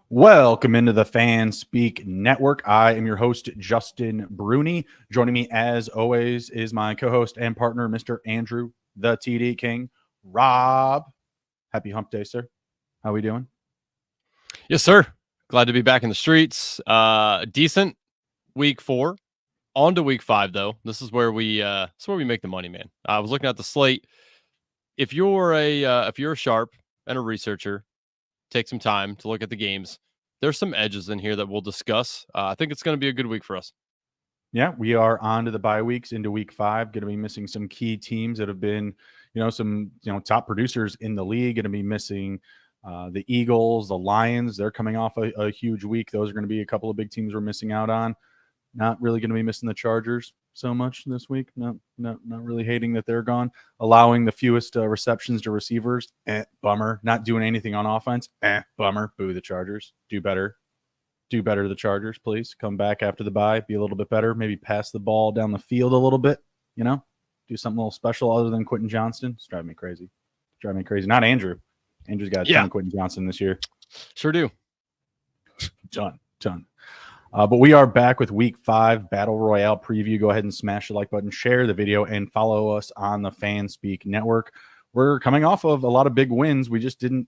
Welcome into the Fan Speak Network. I am your host, Justin Bruni. Joining me, as always, is my co-host and partner, Mr. Andrew, the TD King. Rob, happy hump day, sir. How we doing? Yes, sir. Glad to be back in the streets. Decent week 4. On to week 5, though. This is where we make the money, man. I was looking at the slate. If you're a sharp and a researcher, take some time to look at the games. There's some edges in here that we'll discuss. I think it's going to be a good week for us. Yeah, we are on to the bye weeks into week 5. Going to be missing some key teams that have been, some top producers in the league. Going to be missing the Eagles, the Lions. They're coming off a huge week. Those are going to be a couple of big teams we're missing out on. Not really going to be missing the Chargers so much this week. Not really hating that they're gone. Allowing the fewest receptions to receivers. Bummer. Not doing anything on offense. Bummer. Boo the Chargers. Do better. Do better, the Chargers, please. Come back after the bye. Be a little bit better. Maybe pass the ball down the field a little bit. Do something a little special other than Quentin Johnston. It's driving me crazy. Not Andrew. Andrew's got a ton of Quentin Johnston this year. Sure do. Ton. But we are back with week 5 Battle Royale preview. Go ahead and smash the like button, share the video, and follow us on the Fan Speak Network. We're coming off of a lot of big wins. We just didn't,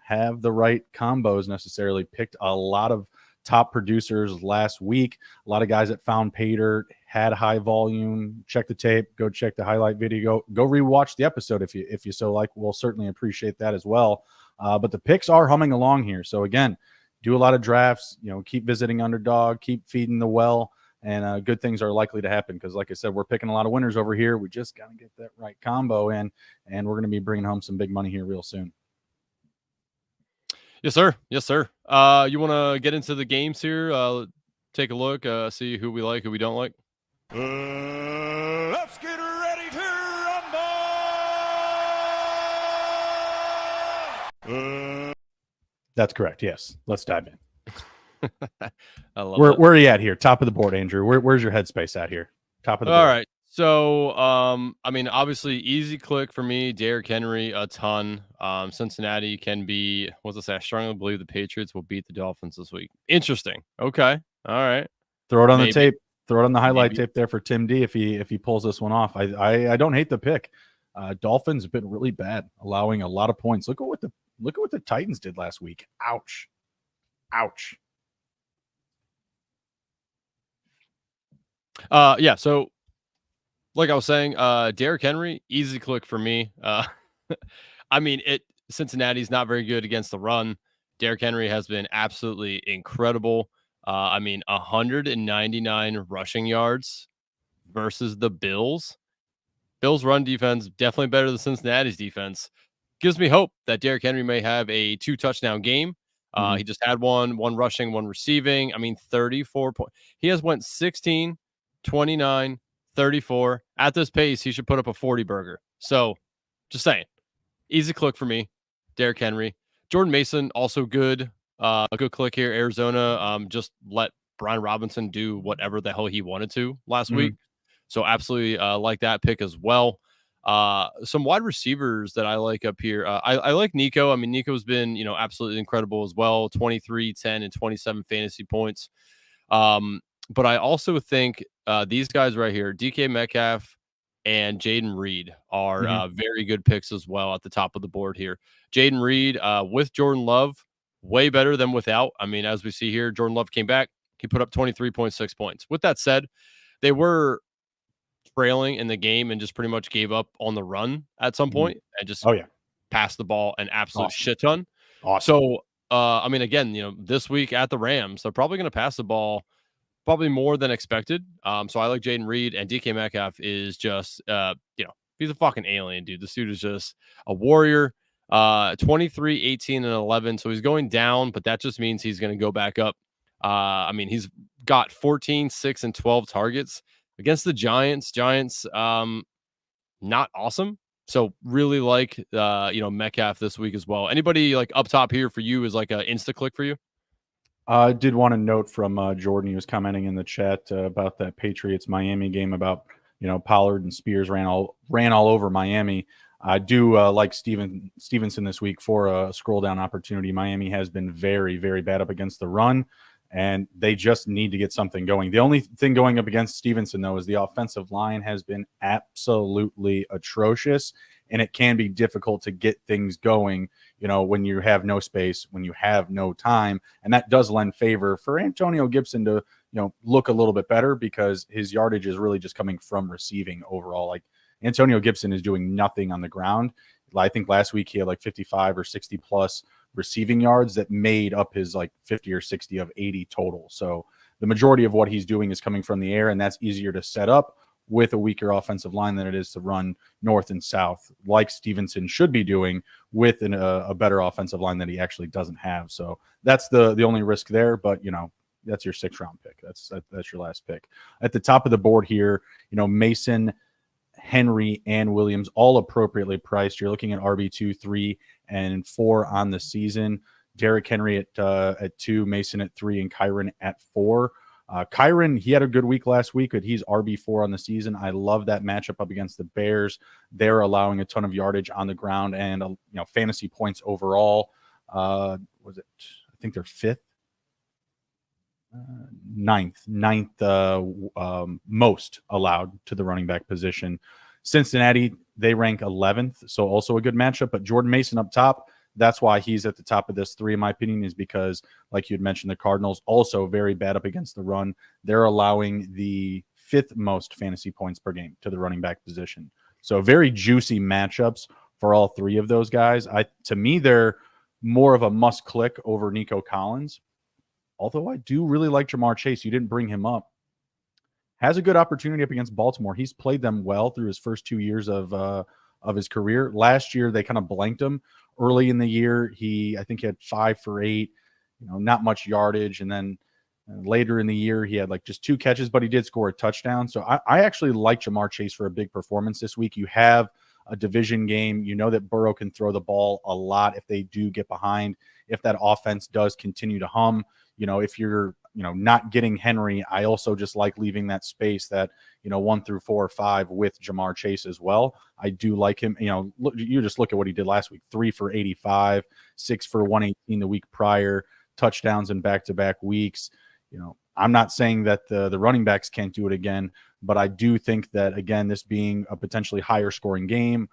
have the right combos necessarily. Picked a lot of top producers last week. A lot of guys that found pay dirt, had high volume. Check the tape. Go check the highlight video. Go rewatch the episode if you so like. We'll certainly appreciate that as well. But the picks are humming along here. So again, do a lot of drafts, keep visiting Underdog, keep feeding the well, and good things are likely to happen because, like I said, we're picking a lot of winners over here. We just got to get that right combo in, and we're going to be bringing home some big money here real soon. Yes, sir. You want to get into the games here? Take a look, see who we like, who we don't like. Let's get ready to rumble! That's correct. Yes. Let's dive in. Where are you at here? Top of the board, Andrew. Where's your headspace at here? Top of the board. All right. So, obviously, easy click for me. Derrick Henry, a ton. Cincinnati can be. What's I say? I strongly believe the Patriots will beat the Dolphins this week. Interesting. Okay. All right. Throw it on the tape. Throw it on the highlight tape there for Tim D. If he pulls this one off, I don't hate the pick. Dolphins have been really bad, allowing a lot of points. Look at what the Titans did last week. Ouch. So like I was saying, Derrick Henry, easy click for me. Cincinnati's not very good against the run. Derrick Henry has been absolutely incredible. 199 rushing yards versus the Bills. Bills' run defense definitely better than Cincinnati's defense. Gives me hope that Derrick Henry may have a 2-touchdown game. He just had one rushing, one receiving. 34 points. He has went 16, 29, 34. At this pace, he should put up a 40 burger. So, just saying. Easy click for me. Derrick Henry. Jordan Mason, also good. A good click here. Arizona just let Brian Robinson do whatever the hell he wanted to last week. So, absolutely like that pick as well. Some wide receivers that I like up here. I like Nico. Nico's been, absolutely incredible as well. 23, 10, and 27 fantasy points. But I also think these guys right here, DK Metcalf and Jaden Reed, are very good picks as well at the top of the board here. Jaden Reed with Jordan Love, way better than without. As we see here, Jordan Love came back. He put up 23.6 points. With that said, they were trailing in the game and just pretty much gave up on the run at some point and just passed the ball an absolute shit ton. Awesome. So, again, this week at the Rams, they're probably going to pass the ball probably more than expected. So I like Jaden Reed, and DK Metcalf is just, he's a fucking alien, dude. This dude is just a warrior. 23, 18, and 11. So he's going down, but that just means he's going to go back up. He's got 14, 6, and 12 targets against the Giants. Not awesome. So really like, Metcalf this week as well. Anybody like up top here for you is like a insta click for you? I did want to note from Jordan. He was commenting in the chat about that Patriots Miami game about, Pollard and Spears ran all over Miami. I do like Stevenson this week for a scroll down opportunity. Miami has been very, very bad up against the run, and they just need to get something going. The only thing going up against Stevenson, though, is the offensive line has been absolutely atrocious, and it can be difficult to get things going, when you have no space, when you have no time, and that does lend favor for Antonio Gibson to, look a little bit better because his yardage is really just coming from receiving overall. Like, Antonio Gibson is doing nothing on the ground. I think last week he had like 55 or 60 plus receiving yards that made up his like 50 or 60 of 80 total. So the majority of what he's doing is coming from the air, and that's easier to set up with a weaker offensive line than it is to run north and south, like Stevenson should be doing with a better offensive line that he actually doesn't have. So that's the only risk there. But, that's your 6th round pick. That's your last pick. At the top of the board here, Mason, Henry, and Williams, all appropriately priced. You're looking at RB2, 3, and 4 on the season. Derrick Henry at 2, Mason at 3, and Kyron at 4. Kyron, he had a good week last week, but he's RB4 on the season. I love that matchup up against the Bears. They're allowing a ton of yardage on the ground and fantasy points overall. I think they're 5th. Ninth most allowed to the running back position. Cincinnati, they rank 11th, so also a good matchup. But Jordan Mason up top, that's why he's at the top of this 3, in my opinion, is because, like you had mentioned, the Cardinals also very bad up against the run. They're allowing the 5th most fantasy points per game to the running back position. So very juicy matchups for all 3 of those guys. To me, they're more of a must click over Nico Collins. Although I do really like Jamar Chase. You didn't bring him up. Has a good opportunity up against Baltimore. He's played them well through his first 2 years of his career. Last year, they kind of blanked him. Early in the year, I think he had 5 for 8, not much yardage. And then later in the year, he had like just 2 catches, but he did score a touchdown. So I actually like Jamar Chase for a big performance this week. You have a division game. You know that Burrow can throw the ball a lot if they do get behind, if that offense does continue to hum. If you're, not getting Henry, I also just like leaving that space that, 1 through 4 or 5 with Jamar Chase as well. I do like him. You just look at what he did last week: 3 for 85, 6 for 118 the week prior, touchdowns in back-to-back weeks. I'm not saying that the running backs can't do it again, but I do think that, again, this being a potentially higher scoring game,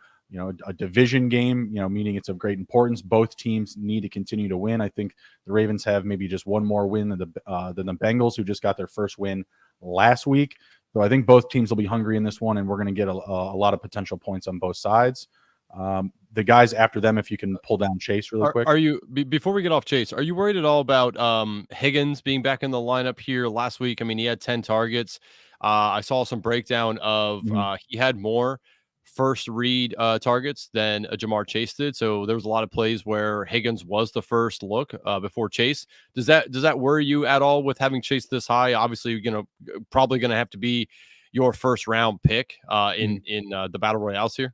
a division game, meaning it's of great importance. Both teams need to continue to win. I think the Ravens have maybe just one more win than the Bengals, who just got their first win last week. So I think both teams will be hungry in this one, and we're going to get a lot of potential points on both sides. The guys after them, if you can pull down Chase really quick. Are you, before we get off Chase, are you worried at all about Higgins being back in the lineup here last week? I mean, he had 10 targets. I saw some breakdown of he had more first read targets than Jamar Chase did. So there was a lot of plays where Higgins was the first look before Chase. Does that worry you at all with having Chase this high? Obviously, you're probably going to have to be your first round pick in the Battle Royales here.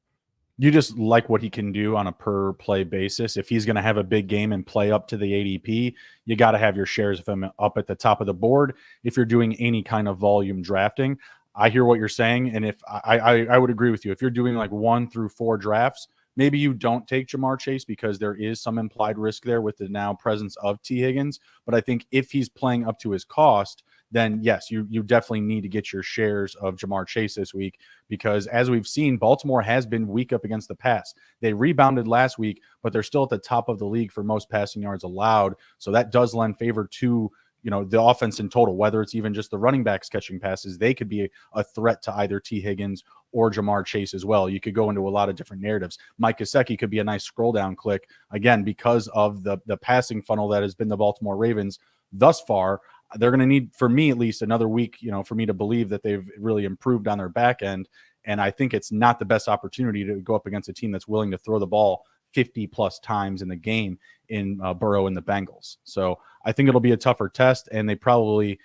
You just like what he can do on a per play basis. If he's going to have a big game and play up to the ADP, you got to have your shares of him up at the top of the board. If you're doing any kind of volume drafting, I hear what you're saying. And if I would agree with you, if you're doing like 1 through 4 drafts, maybe you don't take Jamar Chase because there is some implied risk there with the now presence of T. Higgins. But I think if he's playing up to his cost, then yes, you definitely need to get your shares of Jamar Chase this week, because as we've seen, Baltimore has been weak up against the pass. They rebounded last week, but they're still at the top of the league for most passing yards allowed. So that does lend favor to the offense in total, whether it's even just the running backs catching passes. They could be a threat to either T. Higgins or Jamar Chase as well. You could go into a lot of different narratives. Mike Gesicki could be a nice scroll down click, again, because of the passing funnel that has been the Baltimore Ravens thus far. They're going to need, for me at least, another week, for me to believe that they've really improved on their back end. And I think it's not the best opportunity to go up against a team that's willing to throw the ball 50 plus times in the game in Burrow and the Bengals. So I think it'll be a tougher test, and they probably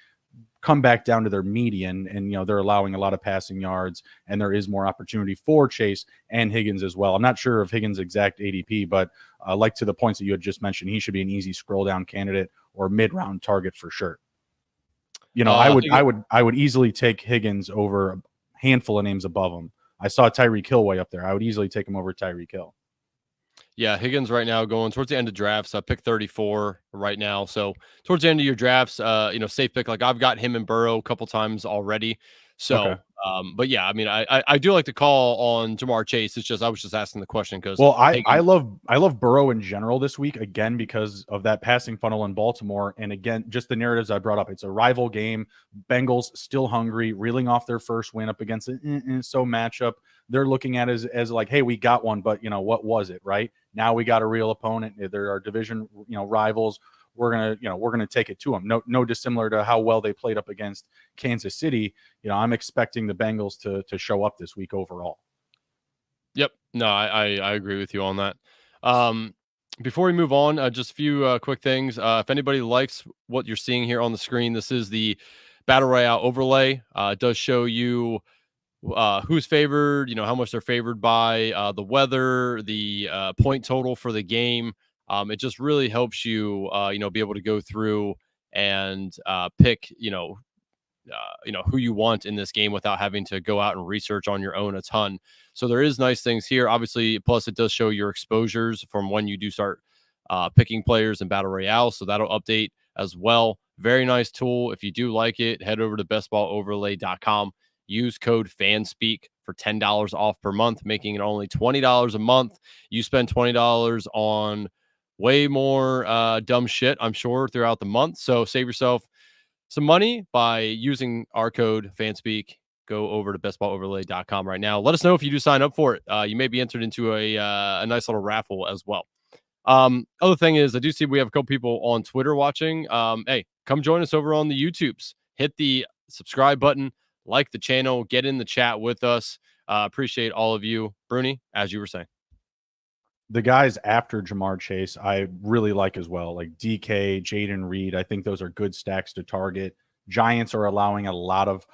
come back down to their median, and they're allowing a lot of passing yards, and there is more opportunity for Chase and Higgins as well. I'm not sure of Higgins' exact ADP, but like to the points that you had just mentioned, he should be an easy scroll down candidate or mid-round target for sure. I would easily take Higgins over a handful of names above him, I saw Tyreek Hill way up there. I would easily take him over Tyreek Hill. Yeah, Higgins right now going towards the end of drafts. Pick 34 right now. So towards the end of your drafts, safe pick. Like I've got him and Burrow a couple times already. So, Okay. but yeah, I mean, I do like to call on Jamar Chase. It's just I was just asking the question because Well, I love Burrow in general this week, again, because of that passing funnel in Baltimore. And again, just the narratives I brought up. It's a rival game. Bengals still hungry, reeling off their first win up against an so matchup. They're looking at it as like, hey, we got one, but what was it, right? Now we got a real opponent. They're our division, rivals. We're gonna take it to them. No dissimilar to how well they played up against Kansas City. I'm expecting the Bengals to show up this week overall. Yep. No, I agree with you on that. Before we move on, just a few quick things. If anybody likes what you're seeing here on the screen, this is the Battle Royale overlay. It does show you who's favored, how much they're favored by, the weather, the point total for the game. It just really helps you, be able to go through and pick, who you want in this game without having to go out and research on your own a ton. So there is nice things here. Obviously, plus it does show your exposures from when you do start picking players in Battle Royale. So that'll update as well. Very nice tool. If you do like it, head over to bestballoverlay.com. Use code FANSPEAK for $10 off per month, making it only $20 a month. You spend $20 on way more dumb shit, I'm sure, throughout the month. So save yourself some money by using our code FANSPEAK. Go over to bestballoverlay.com right now. Let us know if you do sign up for it. You may be entered into a nice little raffle as well. Other thing is, I do see we have a couple people on Twitter watching. Hey, come join us over on the YouTubes. Hit the subscribe button, like the channel, get in the chat with us. Appreciate all of you. Bruni, as you were saying. The guys after Jamar Chase, I really like as well, like DK, Jaden Reed. I think those are good stacks to target. Giants are allowing a lot of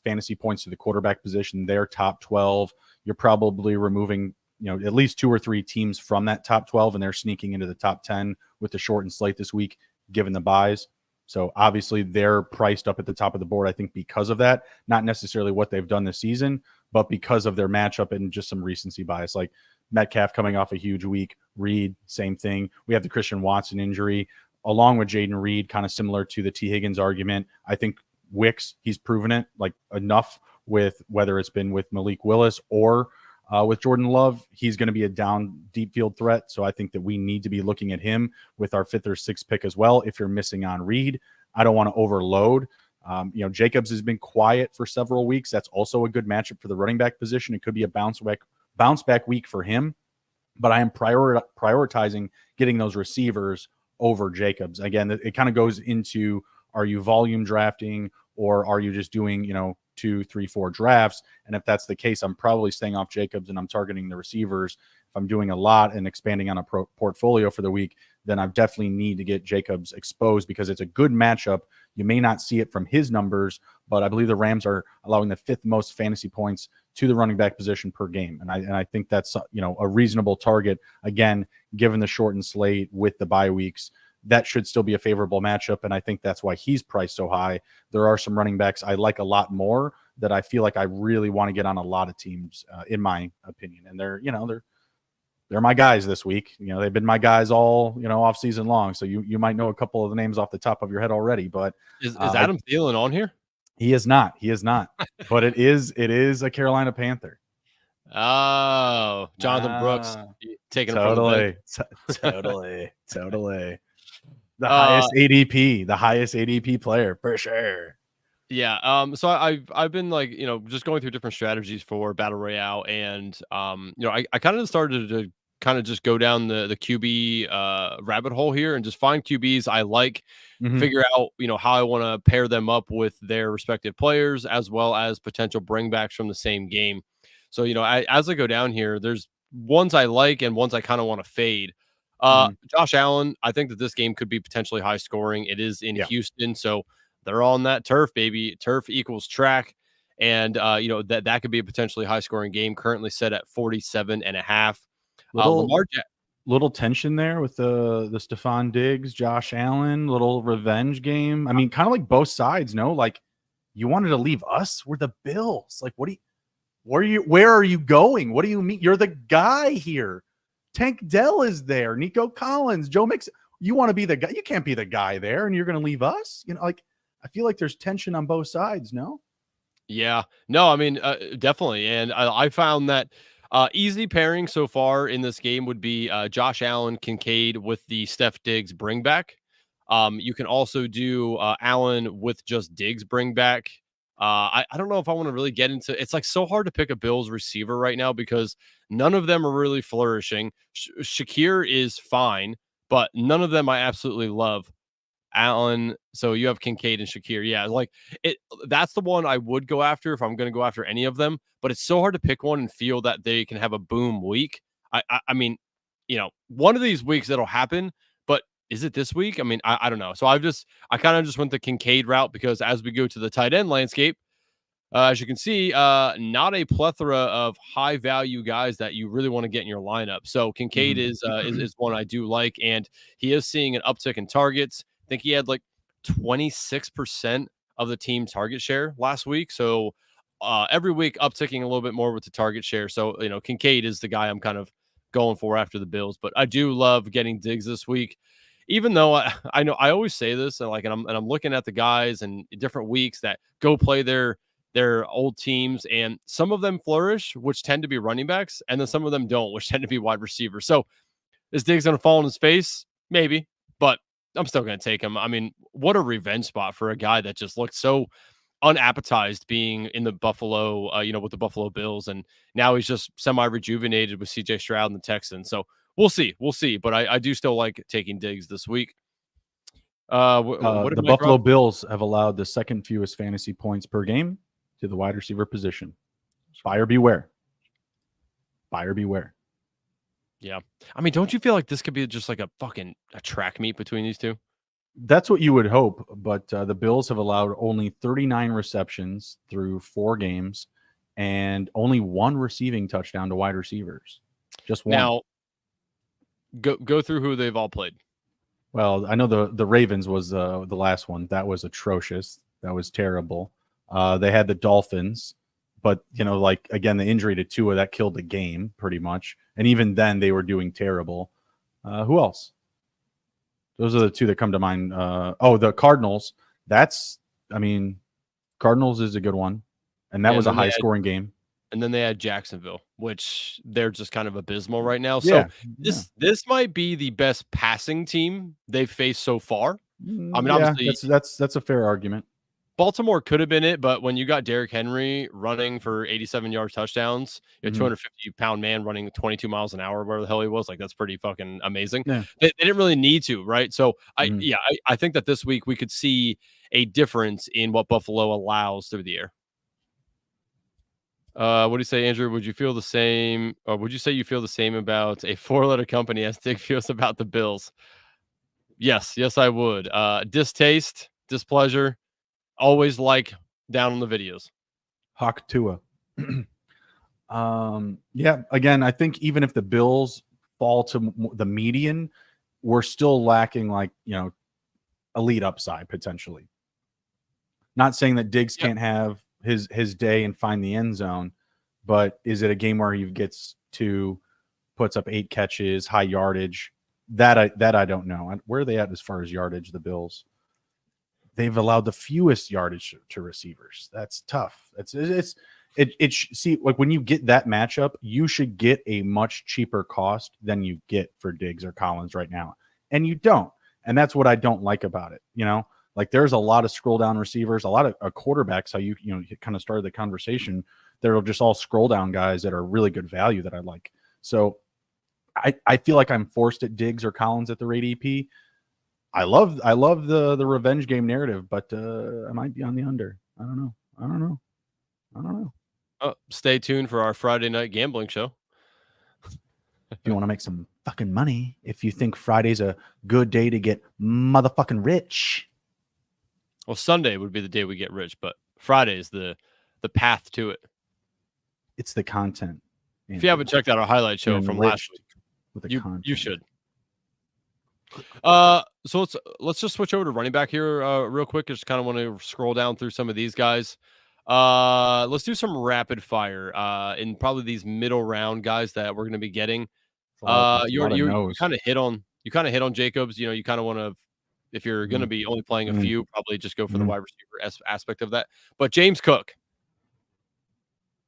fantasy points to the quarterback position. They're top 12. You're probably removing at least 2 or 3 teams from that top 12, and they're sneaking into the top 10 with the shortened slate this week, given the buys. So obviously they're priced up at the top of the board, I think, because of that. Not necessarily what they've done this season, but because of their matchup and just some recency bias. Like Metcalf coming off a huge week. Reed, same thing. We have the Christian Watson injury, along with Jaden Reed, kind of similar to the T. Higgins argument. I think Wicks, he's proven it like enough with whether it's been with Malik Willis or with Jordan Love. He's going to be a down deep field threat. So I think that we need to be looking at him with our 5th or 6th pick as well. If you're missing on Reed, I don't want to overload. Jacobs has been quiet for several weeks. That's also a good matchup for the running back position. It could be a bounce back week for him, but I am prioritizing getting those receivers over Jacobs. Again, it kind of goes into, are you volume drafting or are you just doing, 2, 3, 4 drafts? And if that's the case, I'm probably staying off Jacobs and I'm targeting the receivers. If I'm doing a lot and expanding on a portfolio for the week, then I definitely need to get Jacobs exposed because it's a good matchup. You may not see it from his numbers, but I believe the Rams are allowing the 5th most fantasy points to the running back position per game. And I think that's, a reasonable target. Again, given the shortened slate with the bye weeks, that should still be a favorable matchup. And I think that's why he's priced so high. There are some running backs I like a lot more that I feel like I really want to get on a lot of teams, in my opinion. And they're my guys this week. They've been my guys all, off season long. So you might know a couple of the names off the top of your head already, but is Adam Thielen on here? He is not, but it is a Carolina Panther. Oh, Jonathan Brooks taking him from the bench. Totally. The highest ADP player for sure. Yeah. So I've been like, just going through different strategies for Battle Royale, and I kind of started to kind of just go down the QB rabbit hole here and just find QBs I like, figure out how I want to pair them up with their respective players as well as potential bringbacks from the same game. So as I go down here, there's ones I like and ones I kind of want to fade. Josh Allen, I think that this game could be potentially high scoring. It is in Houston, so they're on that turf, baby. Turf equals track. And, that could be a potentially high scoring game, currently set at 47.5. Little tension there with the Stephon Diggs, Josh Allen, little revenge game. I mean, kind of like both sides, no? Like, you wanted to leave us? We're the Bills. Like, what do you... Where are you going? What do you mean? You're the guy here. Tank Dell is there. Nico Collins, Joe Mixon. You want to be the guy. You can't be the guy there, and you're going to leave us. Like I feel like there's tension on both sides. No. Yeah, no, I mean, definitely. And I found that easy pairing so far in this game would be Josh Allen, Kincaid with the Steph Diggs bring back. You can also do Allen with just Diggs bring back. I don't know if I want to really get into it's like so hard to pick a Bills receiver right now because none of them are really flourishing. Shakir is fine, but none of them I absolutely love. Allen. So you have Kincaid and Shakir. Yeah, like it. That's the one I would go after if I'm going to go after any of them. But it's so hard to pick one and feel that they can have a boom week. I mean, one of these weeks it'll happen. But is it this week? I mean, I don't know. So I kind of just went the Kincaid route because as we go to the tight end landscape, as you can see, not a plethora of high value guys that you really want to get in your lineup. So Kincaid is one I do like, and he is seeing an uptick in targets. I think he had like 26% of the team target share last week. So every week upticking a little bit more with the target share. So, Kincaid is the guy I'm kind of going for after the Bills, but I do love getting Diggs this week, even though I know I always say this and I'm looking at the guys and different weeks that go play their old teams, and some of them flourish, which tend to be running backs, and then some of them don't, which tend to be wide receivers. So is Diggs going to fall in his face? Maybe, but I'm still going to take him. I mean, what a revenge spot for a guy that just looked so unappetized being in the Buffalo, with the Buffalo Bills. And now he's just semi-rejuvenated with CJ Stroud and the Texans. So we'll see. But I do still like taking Diggs this week. The Buffalo Bills have allowed the second fewest fantasy points per game to the wide receiver position. Buyer beware. Buyer beware. Yeah. I mean, don't you feel like this could be just like a track meet between these two? That's what you would hope, but the Bills have allowed only 39 receptions through 4 games and only 1 receiving touchdown to wide receivers. Just one. Now, go through who they've all played. Well, I know the Ravens was the last one. That was atrocious. That was terrible. They had the Dolphins, but again, the injury to Tua that killed the game pretty much. And even then, they were doing terrible. Who else? Those are the two that come to mind. The Cardinals. Cardinals is a good one, and that was a high-scoring game. And then they had Jacksonville, which they're just kind of abysmal right now. So this might be the best passing team they've faced so far. I mean, obviously, that's a fair argument. Baltimore could have been it, but when you got Derrick Henry running for 87-yard touchdowns, a 250-pound man running 22 miles an hour, whatever the hell he was, like that's pretty fucking amazing. Yeah. They didn't really need to, right? So I think that this week we could see a difference in what Buffalo allows through the air. What do you say, Andrew? Would you feel the same, or would you say you feel the same about a 4-letter company as Dick feels about the Bills? Yes, I would. Distaste, displeasure. Always like down on the videos. Hawk Tua. Again, I think even if the Bills fall to the median, we're still lacking elite upside potentially. Not saying that Diggs can't have his day and find the end zone, but is it a game where he puts up 8 catches, high yardage? That I don't know. Where are they at as far as yardage, the Bills? They've allowed the fewest yardage to receivers. That's tough. See, like when you get that matchup, you should get a much cheaper cost than you get for Diggs or Collins right now. And you don't. And that's what I don't like about it. Like there's a lot of scroll down receivers, a lot of quarterbacks, how you kind of started the conversation. They're just all scroll down guys that are really good value that I like. So I feel like I'm forced at Diggs or Collins at the rate EP. I love the revenge game narrative, but I might be on the under. I don't know. Oh, stay tuned for our Friday night gambling show. If you want to make some fucking money, if you think Friday's a good day to get motherfucking rich. Well, Sunday would be the day we get rich, but Friday is the path to it. It's the content. If you haven't checked out our highlight show from last week, you should. So let's just switch over to running back here real quick. I just kind of want to scroll down through some of these guys. Let's do some rapid fire in probably these middle round guys that we're going to be getting. You kind of hit on Jacobs. You kind of want to, if you're going to be only playing a few, probably just go for the wide receiver aspect of that. But James Cook.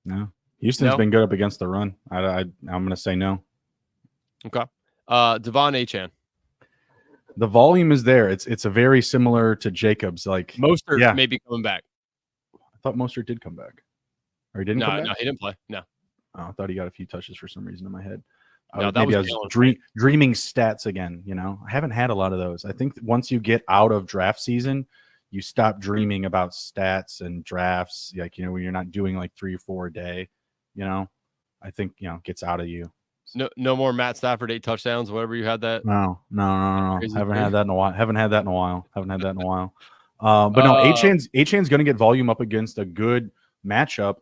No. Houston's been good up against the run. I'm going to say no. Okay. Devon Achane. The volume is there. It's a very similar to Jacobs. Like Mostert may be coming back. I thought Mostert did come back. Or he didn't come back? No, he didn't play. No. Oh, I thought he got a few touches for some reason in my head. No, maybe I was dreaming stats again. I haven't had a lot of those. I think once you get out of draft season, you stop dreaming about stats and drafts. Like, when you're not doing like 3 or 4 a day, I think, gets out of you. No more Matt Stafford 8 touchdowns, whatever you had that. No. Haven't had that in a while. But no, Achane's going to get volume up against a good matchup.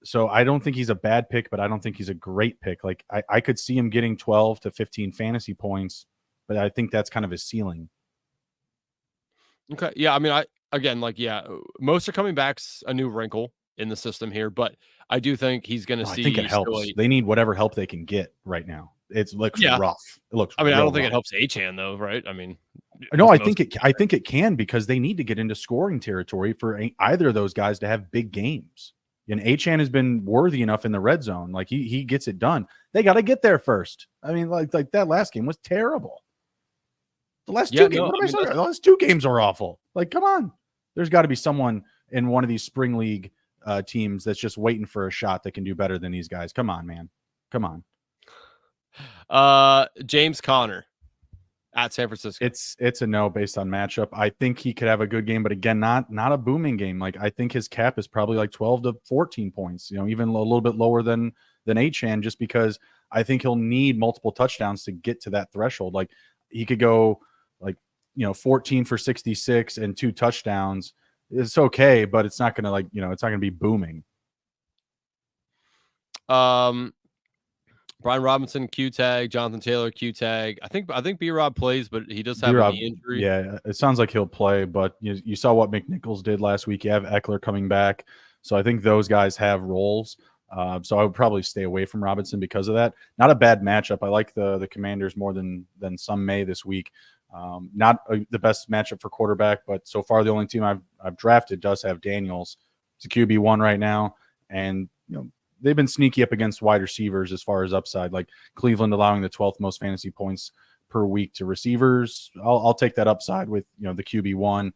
So I don't think he's a bad pick, but I don't think he's a great pick. Like I could see him getting 12 to 15 fantasy points, but I think that's kind of his ceiling. Okay. Yeah. I mean, most are coming back's a new wrinkle in the system here, but I do think he's going to see. I think it helps. They need whatever help they can get right now. It looks rough. It looks. I mean, I don't think it helps Achane though, right? I mean, no, I think it can, because they need to get into scoring territory for either of those guys to have big games. And Achane has been worthy enough in the red zone. Like he gets it done. They got to get there first. I mean, like that last game was terrible. The last two games, the last 2 games are awful. Like, come on. There's got to be someone in one of these spring league teams that's just waiting for a shot that can do better than these guys. Come on, man. Come on. James Conner at San Francisco. It's a no based on matchup. I think he could have a good game, but again, not a booming game. Like I think his cap is probably like 12 to 14 points, even a little bit lower than Achane, just because I think he'll need multiple touchdowns to get to that threshold. Like he could go 14 for 66 and 2 touchdowns. It's okay, but it's not going to it's not going to be booming. Brian Robinson, Q tag. Jonathan Taylor, Q tag. I think B-Rob plays, but he does have an injury. Yeah, it sounds like he'll play, but you saw what McNichols did last week. You have Eckler coming back, so I think those guys have roles. So I would probably stay away from Robinson because of that. Not a bad matchup. I like the Commanders more than some may this week. Not the best matchup for quarterback, but so far the only team I've drafted does have Daniels. It's a QB1 right now, and they've been sneaky up against wide receivers as far as upside, like Cleveland allowing the 12th most fantasy points per week to receivers. I'll take that upside with the QB1.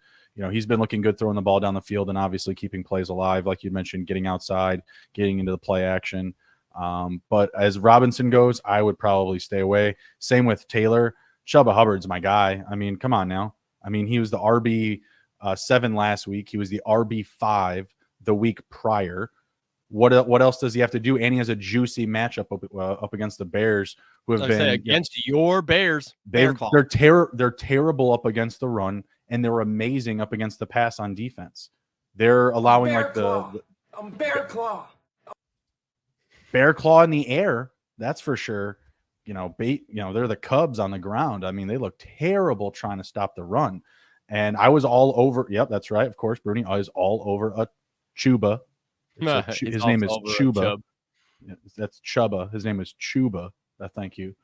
He's been looking good throwing the ball down the field and obviously keeping plays alive, like you mentioned, getting outside, getting into the play action. But as Robinson goes, I would probably stay away. Same with Taylor. Chuba Hubbard's my guy. I mean, come on now. I mean, he was the RB7 last week. He was the RB5 the week prior. What else does he have to do? And he has a juicy matchup up against the Bears, who have been against your Bears. They're terrible up against the run, and they're amazing up against the pass on defense. They're allowing Bear Claw in the air. That's for sure. They're the Cubs on the ground. I mean, they look terrible trying to stop the run. And I was all over. Yep, that's right. Of course, Bruni. I was all over a Chuba. His name is Chuba. That's Chuba. His name is Chuba. Thank you.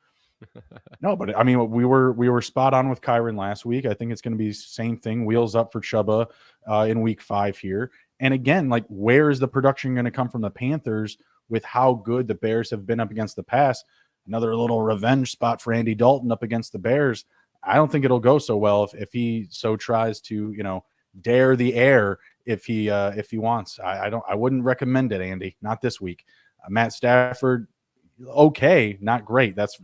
No, but I mean, we were spot on with Kyron last week. I think it's going to be the same thing. Wheels up for Chuba in week 5 here. And again, like, where is the production going to come from the Panthers with how good the Bears have been up against the pass? Another little revenge spot for Andy Dalton up against the Bears. I don't think it'll go so well if he so tries to, dare the air if he wants. I wouldn't recommend it, Andy. Not this week. Matt Stafford, okay, not great. That's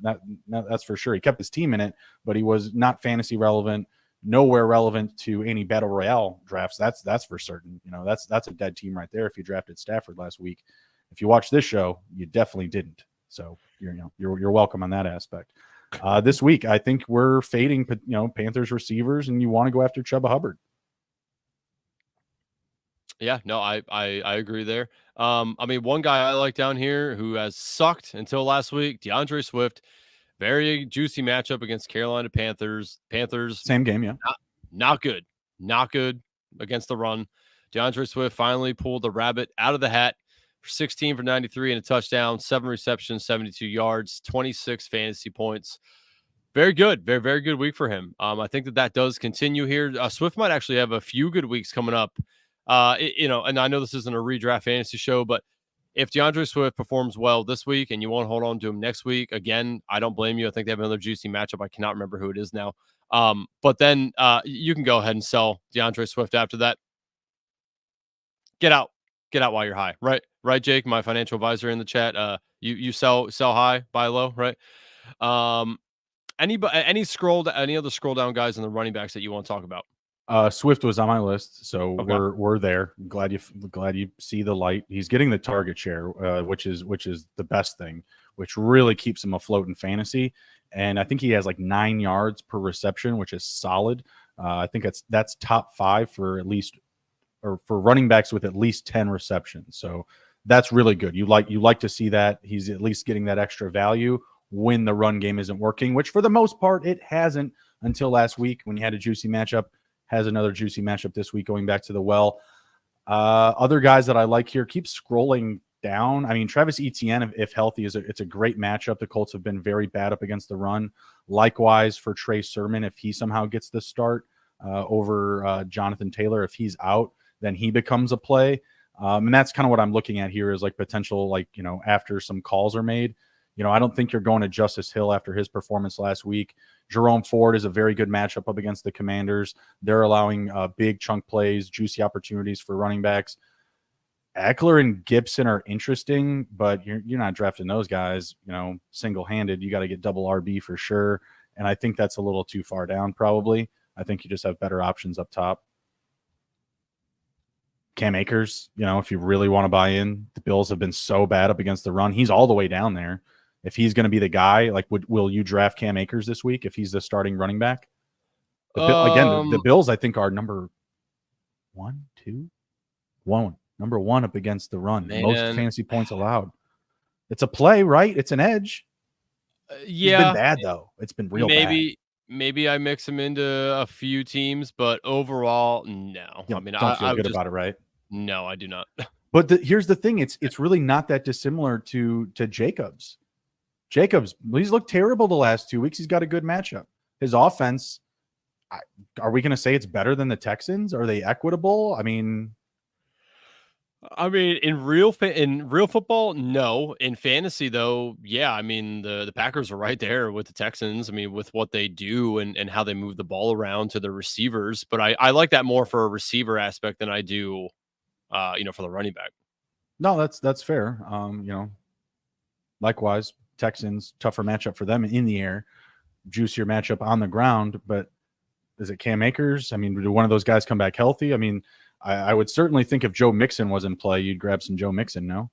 for sure. He kept his team in it, but he was not fantasy relevant, nowhere relevant to any battle royale drafts. That's for certain. That's a dead team right there. If you drafted Stafford last week, if you watched this show, you definitely didn't. So you're welcome on that aspect. This week, I think we're fading Panthers receivers, and you want to go after Chuba Hubbard. Yeah, no, I agree there. I mean, one guy I like down here who has sucked until last week, DeAndre Swift. Very juicy matchup against Carolina Panthers. Panthers, same game, yeah. Not good against the run. DeAndre Swift finally pulled the rabbit out of the hat for 16 for 93 and a touchdown, 7 receptions, 72 yards, 26 fantasy points. Very good. Very, very good week for him. I think that does continue here. Swift might actually have a few good weeks coming up. And I know this isn't a redraft fantasy show, but if DeAndre Swift performs well this week and you want to hold on to him next week, again, I don't blame you. I think they have another juicy matchup. I cannot remember who it is now. But then you can go ahead and sell DeAndre Swift after that. Get out while you're high. Right, Jake, my financial advisor in the chat. You sell high, buy low, right? Any other scroll down guys in the running backs that you want to talk about? Swift was on my list, so Okay. we're there. Glad you see the light. He's getting the target share, which is the best thing, which really keeps him afloat in fantasy. And I think he has like 9 yards per reception, which is solid. I think that's top 5 for running backs with at least 10 receptions. So that's really good. You like to see that he's at least getting that extra value when the run game isn't working, which for the most part it hasn't until last week when you had a juicy matchup. Has another juicy matchup this week going back to the well. Other guys that I like here, keep scrolling down. I mean, Travis Etienne, if healthy, it's a great matchup. The Colts have been very bad up against the run. Likewise for Trey Sermon, if he somehow gets the start over Jonathan Taylor, if he's out, then he becomes a play. And that's kind of what I'm looking at here is like potential, after some calls are made. I don't think you're going to Justice Hill after his performance last week. Jerome Ford is a very good matchup up against the Commanders. They're allowing big chunk plays, juicy opportunities for running backs. Eckler and Gibson are interesting, but you're not drafting those guys, single-handed. You got to get double RB for sure. And I think that's a little too far down probably. I think you just have better options up top. Cam Akers, if you really want to buy in, the Bills have been so bad up against the run. He's all the way down there. If he's going to be the guy, will you draft Cam Akers this week if he's the starting running back? The Bills, I think, are number one up against the run. Man. Most fantasy points allowed. It's a play, right? It's an edge. Yeah. It's been bad, though. It's been real bad. Maybe I mix him into a few teams, but overall, no. Yeah, I mean, don't feel good about it, right? No, I do not. But here's the thing. It's really not that dissimilar to Jacobs. Jacobs, he's looked terrible the last 2 weeks. He's got a good matchup. His offense, are we going to say it's better than the Texans? Are they equitable? I mean, in real football, no. In fantasy, though, yeah. I mean, the Packers are right there with the Texans. I mean, with what they do and how they move the ball around to the receivers. But I like that more for a receiver aspect than I do, for the running back. No, that's fair. Likewise, Texans, tougher matchup for them in the air, juicier matchup on the ground. But is it Cam Akers? I mean, do one of those guys come back healthy? I mean, I would certainly think if Joe Mixon was in play, you'd grab some Joe Mixon, no?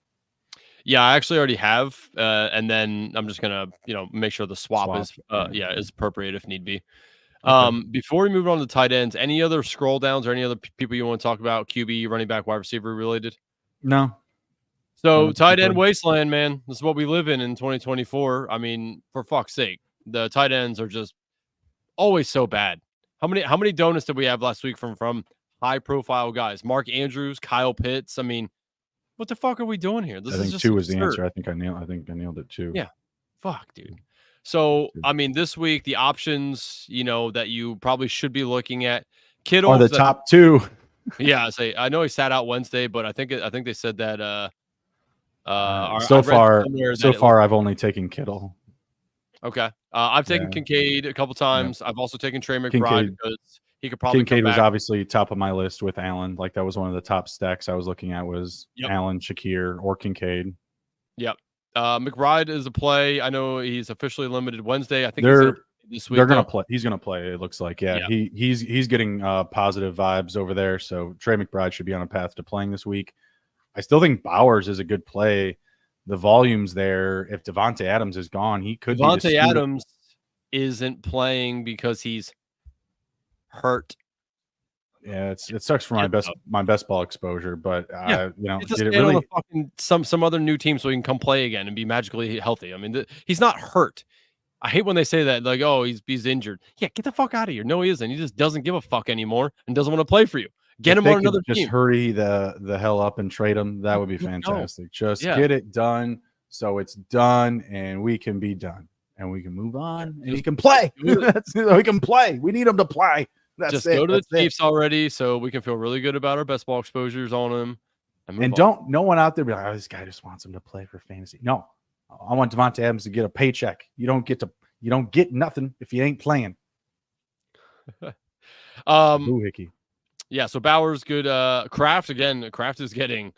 Yeah, I actually already have. And then I'm just going to, make sure the swap is appropriate if need be. Okay. Before we move on to tight ends, any other scroll downs or any other people you want to talk about, QB, running back, wide receiver related? No. So tight end wasteland, man. This is what we live in 2024. I mean, for fuck's sake, the tight ends are just always so bad. How many donuts did we have last week from high profile guys? Mark Andrews, Kyle Pitts. I mean, what the fuck are we doing here? I think just 2 was the answer. I think I nailed it too. Yeah. Fuck, dude. So, I mean, this week, the options, that you probably should be looking at. Kittle are the top 2. Yeah, I know he sat out Wednesday, but I think they said that so far I've only taken Kittle. Okay. I've taken Kincaid a couple times. Yeah. I've also taken Trey McBride because he could probably Kincaid was obviously top of my list with Allen. Like that was one of the top stacks I was looking at was Allen, Shakir, or Kincaid. Yep. McBride is a play. I know he's officially limited Wednesday. I think this week they're going to play. He's going to play. It looks like, he's getting positive vibes over there. So Trey McBride should be on a path to playing this week. I still think Bowers is a good play. The volume's there. If Devontae Adams is gone, he could. Devontae Adams isn't playing because he's hurt. Yeah, it sucks for my best ball exposure, but it's did it really fucking some other new team so he can come play again and be magically healthy? I mean, he's not hurt. I hate when they say that, like, oh, he's injured. Yeah, get the fuck out of here. No, he isn't. He just doesn't give a fuck anymore and doesn't want to play for you. Get If him they on could another just team. hurry the hell up and trade him, that would be fantastic. Just Yeah. get it done so it's done and we can be done and we can move on and he can play. We can play. We need him to play. That's just it. go to the That's it. Chiefs already, so we can feel really good about our best ball exposures on him. And don't no one out there be like, oh, this guy just wants him to play for fantasy. No, I want Devontae Adams to get a paycheck. You don't get nothing if you ain't playing. Boohickey. Yeah, so Bauer's good. Kraft is getting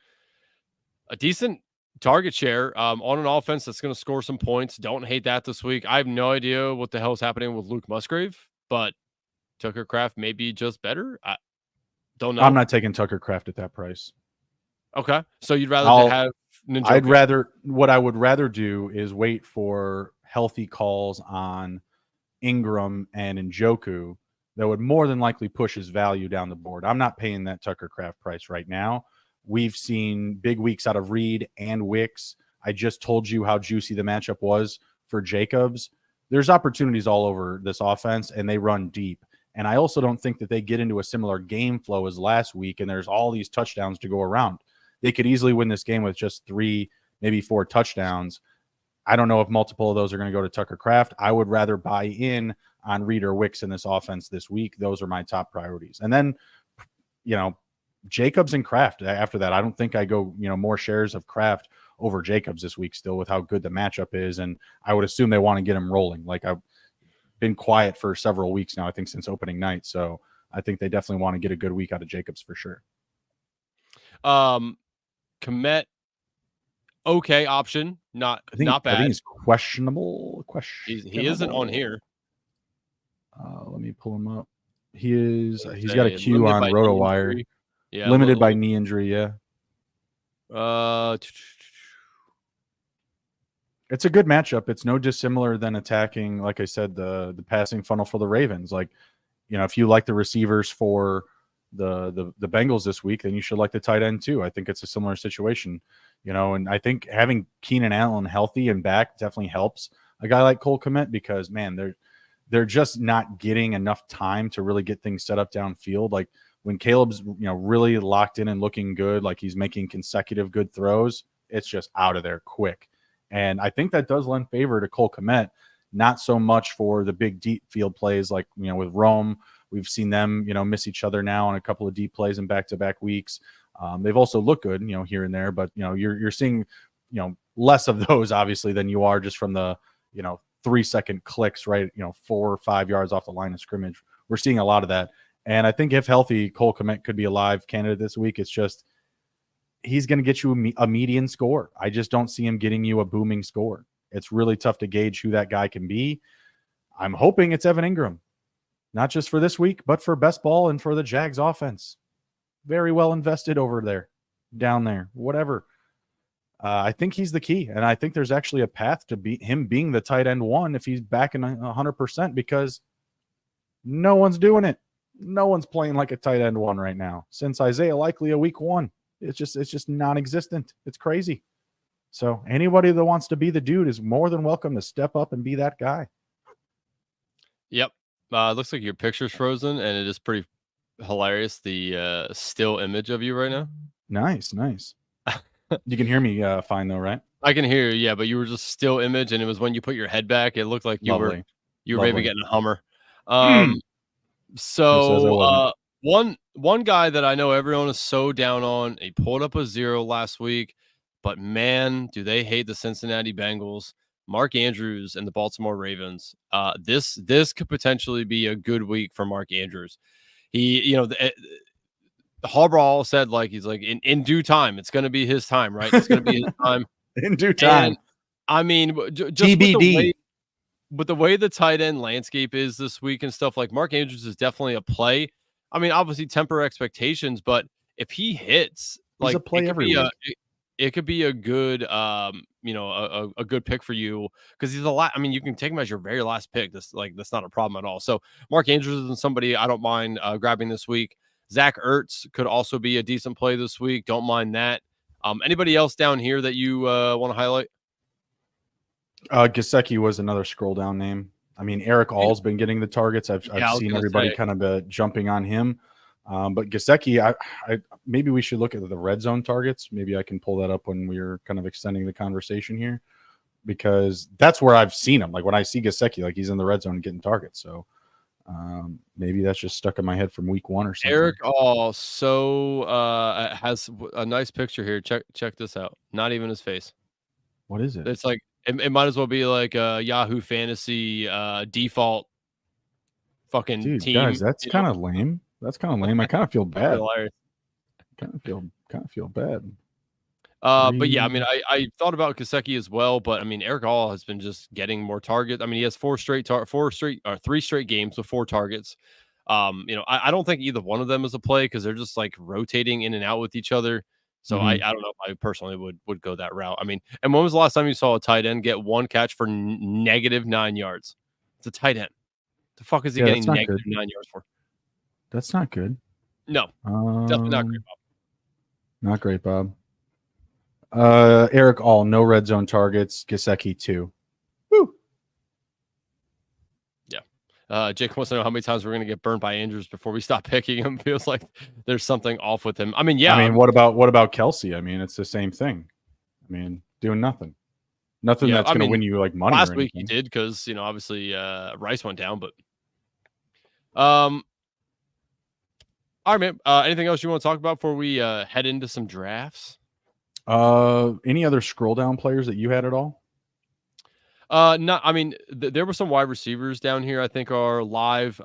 a decent target share on an offense that's going to score some points. Don't hate that this week. I have no idea what the hell is happening with Luke Musgrave, but Tucker Kraft may be just better. I don't know. I'm not taking Tucker Kraft at that price. Okay, so you'd rather have Njoku? What I would rather do is wait for healthy calls on Ingram and Njoku that would more than likely push his value down the board. I'm not paying that Tucker Kraft price right now. We've seen big weeks out of Reed and Wicks. I just told you how juicy the matchup was for Jacobs. There's opportunities all over this offense, and they run deep. And I also don't think that they get into a similar game flow as last week, and there's all these touchdowns to go around. They could easily win this game with just 3, maybe 4 touchdowns. I don't know if multiple of those are going to go to Tucker Kraft. I would rather buy in on Reed or Wicks in this offense this week. Those are my top priorities. And then, Jacobs and Kraft after that. I don't think I go, more shares of Kraft over Jacobs this week still with how good the matchup is. And I would assume they want to get him rolling. Like, I've been quiet for several weeks now, I think since opening night. So I think they definitely want to get a good week out of Jacobs for sure. Komet, okay option, not bad. I think he's questionable. He isn't on here. Let me pull him up. He's got a Q on RotoWire. Yeah, limited by knee injury. Yeah. It's a good matchup. It's no dissimilar than attacking, like I said, the passing funnel for the Ravens. Like, if you like the receivers for the Bengals this week, then you should like the tight end too. I think it's a similar situation, and I think having Keenan Allen healthy and back definitely helps a guy like Cole Kmet because, man, they're just not getting enough time to really get things set up downfield. Like when Caleb's, really locked in and looking good, like he's making consecutive good throws, it's just out of there quick. And I think that does lend favor to Cole Kmet, not so much for the big deep field plays like, with Rome. We've seen them, miss each other now on a couple of deep plays in back-to-back weeks. They've also looked good, here and there, but, you're seeing, less of those obviously than you are just from the, 3-second clicks, right? 4 or 5 yards off the line of scrimmage. We're seeing a lot of that. And I think if healthy, Cole Kmet could be a live candidate this week. It's just, he's going to get you a median score. I just don't see him getting you a booming score. It's really tough to gauge who that guy can be. I'm hoping it's Evan Ingram, not just for this week, but for best ball and for the Jags offense. Very well invested over there, down there, whatever. I think he's the key. And I think there's actually a path to him being the tight end 1 if he's back in 100% because no one's doing it. No one's playing like a tight end 1 right now. Since Isaiah Likely a week 1. It's just non-existent. It's crazy. So anybody that wants to be the dude is more than welcome to step up and be that guy. Yep. Looks like your picture's frozen, and it is pretty hilarious, the still image of you right now. Nice. You can hear me fine though, right? I can hear you, yeah, but you were just still image, and it was when you put your head back, it looked like you were maybe getting a Hummer. So one guy that I know everyone is so down on, he pulled up a 0 last week, but man, do they hate the Cincinnati Bengals. Mark Andrews and the Baltimore Ravens. This could potentially be a good week for Mark Andrews. He, Harbaugh said he's like in due time, it's going to be his time, right? It's going to be his time in due time. And, I mean, just TBD. With the way the tight end landscape is this week and stuff, like Mark Andrews is definitely a play. I mean, obviously temper expectations, but if he hits, he's a play every week. It could be a good, a good pick for you because he's a lot. I mean, you can take him as your very last pick. That's not a problem at all. So Mark Andrews is somebody I don't mind grabbing this week. Zach Ertz could also be a decent play this week. Don't mind that. Anybody else down here that you want to highlight? Gesicki was another scroll down name. I mean, Eric All's been getting the targets. I've seen everybody kind of jumping on him. But Gesicki, I maybe we should look at the red zone targets. Maybe I can pull that up when we're kind of extending the conversation here, because that's where I've seen him. Like when I see Gesicki, like he's in the red zone getting targets. So maybe that's just stuck in my head from week 1 or something. Eric has a nice picture here. Check this out. Not even his face. What is it? It's like it might as well be like a Yahoo Fantasy default fucking Dude, team. guys, that's kind of lame. That's kind of lame. I kind of feel bad. Kind of feel bad. But yeah, I mean, I thought about Gesicki as well, but I mean, Eric All has been just getting more targets. I mean, he has 3 straight games with 4 targets. I don't think either one of them is a play because they're just like rotating in and out with each other. So I don't know if I personally would go that route. I mean, and when was the last time you saw a tight end get 1 catch for -9 yards? It's a tight end. The fuck is he getting -9 yards for? That's not good. No, definitely not great, Bob. Not great, Bob. Eric All, no red zone targets. Gesicki 2. Woo. Yeah. Jake wants to know how many times we're going to get burned by Andrews before we stop picking him. Feels like there's something off with him. I mean, yeah. I mean, what about Kelsey? I mean, it's the same thing. I mean, doing nothing that's going to win you like money. Last week he did because obviously Rice went down, but all right, man. Anything else you want to talk about before we head into some drafts? Any other scroll down players that you had at all? No, I mean, there were some wide receivers down here I think are live.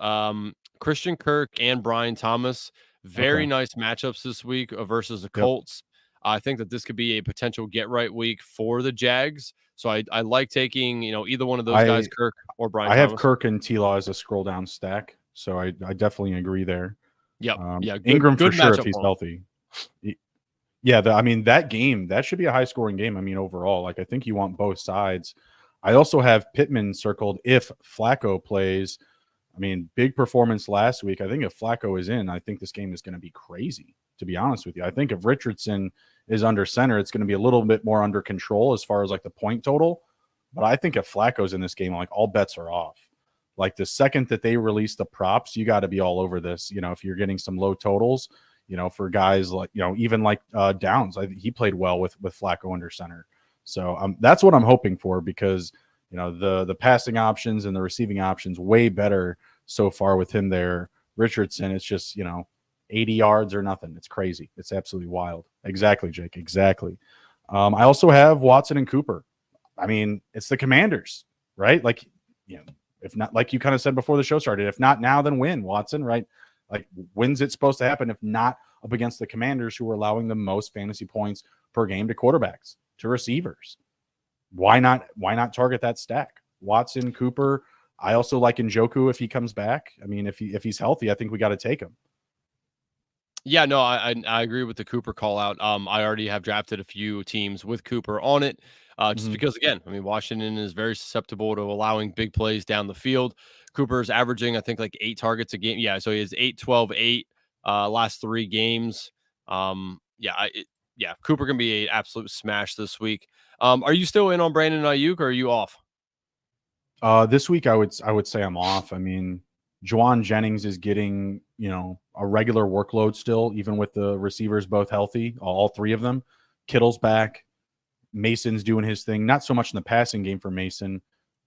Christian Kirk and Brian Thomas, very nice matchups this week versus the Colts. I think that this could be a potential get right week for the Jags. So I like taking, either one of those guys, Kirk or Brian Thomas. I have Kirk and T-Law as a scroll down stack. So I definitely agree there. Yep. Ingram for sure if he's healthy. Yeah, I mean, that game, that should be a high-scoring game. I mean, overall, like I think you want both sides. I also have Pittman circled if Flacco plays. I mean, big performance last week. I think if Flacco is in, I think this game is going to be crazy, to be honest with you. I think if Richardson is under center, it's going to be a little bit more under control as far as like the point total. But I think if Flacco's in this game, like all bets are off. Like the second that they release the props, you got to be all over this. If you're getting some low totals, for guys like, even like Downs, he played well with Flacco under center. So that's what I'm hoping for because, the passing options and the receiving options way better so far with him there. Richardson, it's just, 80 yards or nothing. It's crazy. It's absolutely wild. Exactly, Jake. Exactly. I also have Watson and Cooper. I mean, it's the Commanders, right? Like, if not, like you kind of said before the show started, if not now, then when, Watson, right? Like, when's it supposed to happen if not up against the Commanders, who are allowing the most fantasy points per game to quarterbacks, to receivers? Why not target that stack? Watson, Cooper. I also like Njoku if he comes back. I mean, if he's healthy, I think we got to take him. Yeah, no, I agree with the Cooper call out. I already have drafted a few teams with Cooper on it. Just because, again, I mean, Washington is very susceptible to allowing big plays down the field. Cooper's averaging, I think, like 8 targets a game. Yeah, so he has 8, 12, 8 last 3 games. Cooper can be an absolute smash this week. Are you still in on Brandon Ayuk or are you off? This week, I would say I'm off. I mean, Juwan Jennings is getting, a regular workload still, even with the receivers both healthy, all 3 of them. Kittle's back. Mason's doing his thing. Not so much in the passing game for Mason.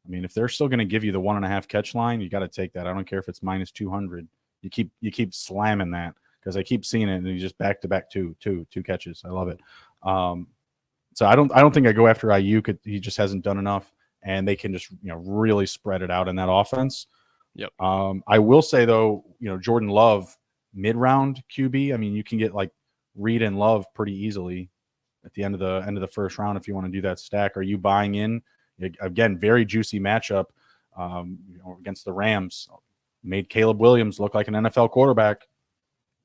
I mean, if they're still going to give you the 1.5 catch line, you got to take that. I don't care if it's minus 200. You keep slamming that because I keep seeing it, and he's just back-to-back two catches. I love it. So I don't think I go after Ayuk. He just hasn't done enough, and they can just really spread it out in that offense. Yep. I will say though, Jordan Love mid-round QB. I mean, you can get like Reed and Love pretty easily at the end of the first round if you want to do that stack. Are you buying in? Again, very juicy matchup against the Rams. Made Caleb Williams look like an NFL quarterback.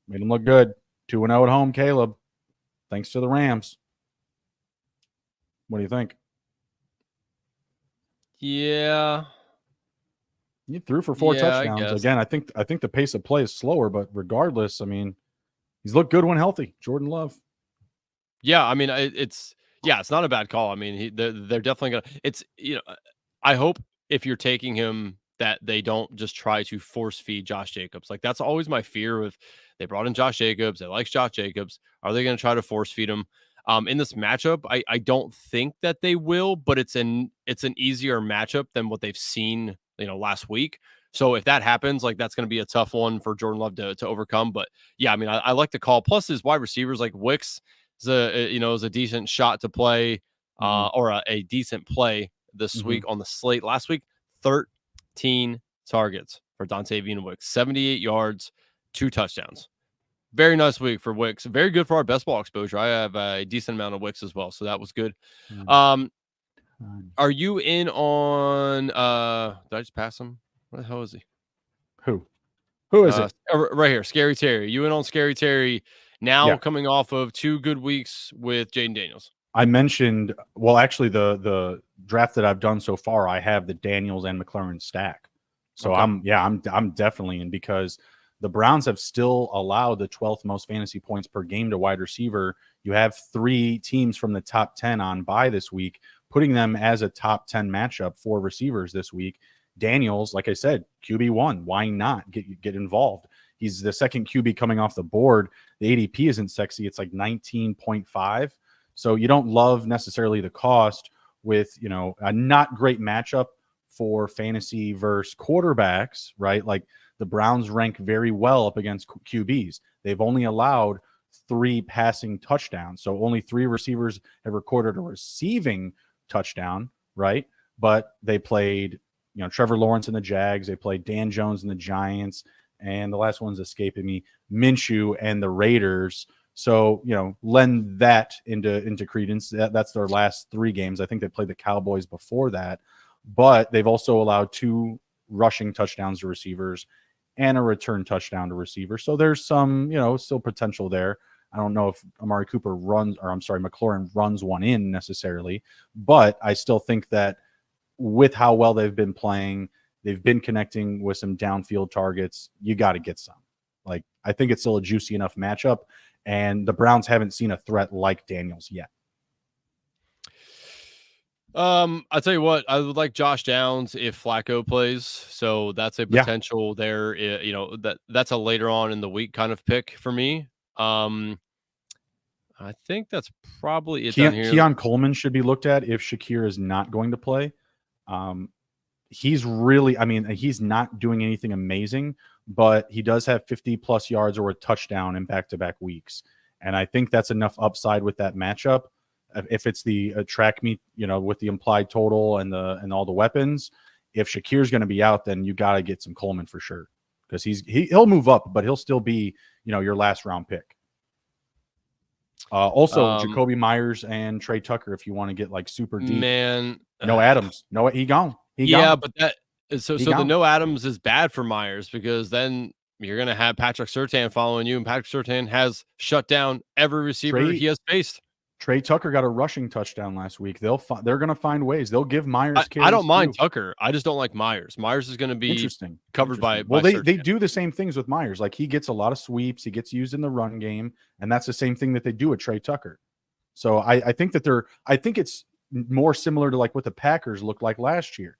Made him look good. 2-0 at home, Caleb. Thanks to the Rams. What do you think? Yeah. He threw for 4 touchdowns. Again, I think the pace of play is slower, but regardless, I mean, he's looked good when healthy. Jordan Love. Yeah, I mean, it's not a bad call. I mean, they're definitely gonna. It's I hope if you're taking him that they don't just try to force feed Josh Jacobs. Like that's always my fear with they brought in Josh Jacobs. They like Josh Jacobs. Are they going to try to force feed him? In this matchup, I don't think that they will, but it's an easier matchup than what they've seen, last week. So if that happens, like that's going to be a tough one for Jordan Love to overcome. But yeah, I mean, I like the call. Plus his wide receivers like Wicks is a decent shot to play, or a decent play this week on the slate. Last week, 13 targets for Dontavian Wicks, 78 yards, 2 touchdowns. Very nice week for Wicks. Very good for our best ball exposure. I have a decent amount of Wicks as well, so that was good. Are you in on did I just pass him? Where the hell is he? Who is it? Right here, Scary Terry. You in on Scary Terry now, coming off of 2 good weeks with Jaden Daniels? I mentioned, well, actually the draft that I've done so far, I have the Daniels and McLaurin stack. So okay. I'm definitely in, because the Browns have still allowed the 12th most fantasy points per game to wide receiver. You have 3 teams from the top 10 on bye this week, putting them as a top 10 matchup for receivers this week. Daniels, like I said, QB1. Why not get involved? He's the second QB coming off the board. The ADP isn't sexy. It's like 19.5. So you don't love necessarily the cost with, a not great matchup for fantasy versus quarterbacks, right? Like the Browns rank very well up against QBs. They've only allowed 3 passing touchdowns. So only 3 receivers have recorded a receiving touchdown, right? But they played, Trevor Lawrence and the Jags. They played Dan Jones and the Giants. And the last one's escaping me, Minshew and the Raiders. So, lend that into credence. That's their last 3 games. I think they played the Cowboys before that. But they've also allowed 2 rushing touchdowns to receivers and a return touchdown to receivers. So there's some, still potential there. I don't know if McLaurin runs one in necessarily, but I still think that with how well they've been playing, they've been connecting with some downfield targets. You got to get some. Like, I think it's still a juicy enough matchup, and the Browns haven't seen a threat like Daniels yet. I'll tell you what, I would like Josh Downs if Flacco plays. So that's a potential there. That's a later on in the week kind of pick for me. I think that's probably it. Keon Coleman should be looked at if Shakir is not going to play. He's not doing anything amazing, but he does have 50+ yards or a touchdown in back-to-back weeks. And I think that's enough upside with that matchup. If it's the track meet, with the implied total and all the weapons, if Shakir's going to be out, then you got to get some Coleman for sure, because he'll move up, but he'll still be, your last round pick. Also, Jacoby Myers and Trey Tucker, if you want to get like super deep. Man, no Adams, no, he gone. But the no Adams is bad for Myers, because then you're going to have Patrick Surtain following you, and Patrick Surtain has shut down every receiver he has faced. Trey Tucker got a rushing touchdown last week. They're going to find ways. They'll give Myers carries. I don't mind Tucker. I just don't like Myers. Myers is going to be covered by. Well, they do the same things with Myers. Like, he gets a lot of sweeps. He gets used in the run game, and that's the same thing that they do with Trey Tucker. So I think it's more similar to like what the Packers looked like last year.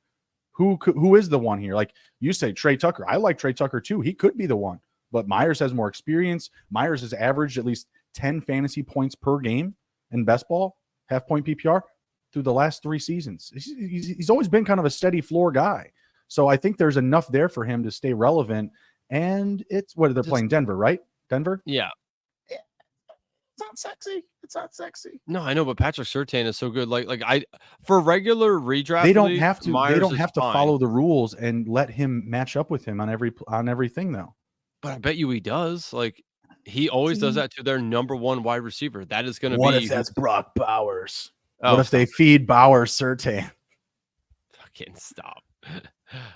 Who is the one here? Like you say, Trey Tucker. I like Trey Tucker too. He could be the one, but Myers has more experience. Myers has averaged at least 10 fantasy points per game in best ball, half-point PPR, through the last 3 seasons. He's always been kind of a steady floor guy. So I think there's enough there for him to stay relevant. And they're playing Denver, right? Denver? Yeah. It's not sexy. No, I know, but Patrick Surtain is so good. Like for regular redraft, they don't have to follow the rules and let him match up with him on everything though. But I bet you he does. Like, he always does that to their number 1 wide receiver. That is going to be. What if that's Brock Bowers? What if they feed Bowers Surtain? Fucking stop.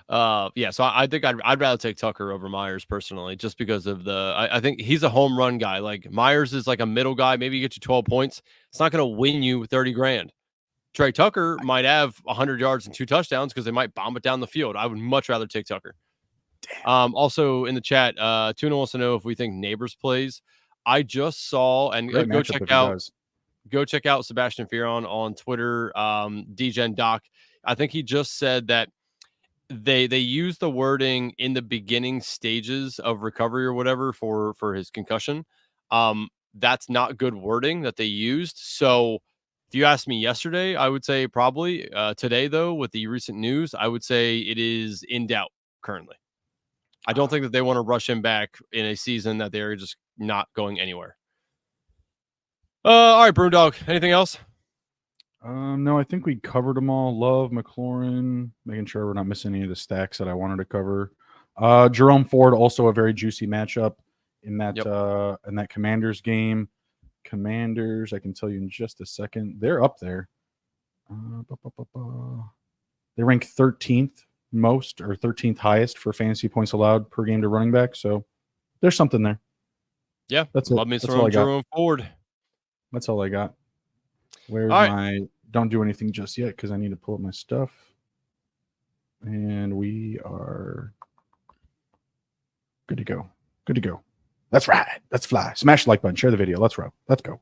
So I think I'd rather take Tucker over Myers personally, just because of I think he's a home run guy. Like, Myers is like a middle guy. Maybe you get you 12 points. It's not going to win you 30 grand. Trey Tucker might have 100 yards and 2 touchdowns because they might bomb it down the field. I would much rather take Tucker. Also in the chat, Tuna wants to know if we think Neighbors plays. I just saw, and go check out Sebastian Fearon on Twitter, DGen Doc. I think he just said that they use the wording in the beginning stages of recovery or whatever for his concussion. That's not good wording that they used. So if you asked me yesterday, I would say probably. Today, though, with the recent news, I would say it is in doubt currently. I don't think that they want to rush him back in a season that they're just not going anywhere. All right, Bruni Dog. Anything else? No, I think we covered them all. Love, McLaurin, making sure we're not missing any of the stacks that I wanted to cover. Jerome Ford, also a very juicy matchup in that in that Commanders game. Commanders, I can tell you in just a second. They're up there. They rank 13th most or 13th highest for fantasy points allowed per game to running back. So there's something there. Yeah, that's love it. me That's some all I got. Jerome Ford. That's all I got. Where's All right. my... Don't do anything just yet because I need to pull up my stuff. And we are good to go. Good to go. That's right. Let's fly. Smash the like button. Share the video. Let's roll. Let's go.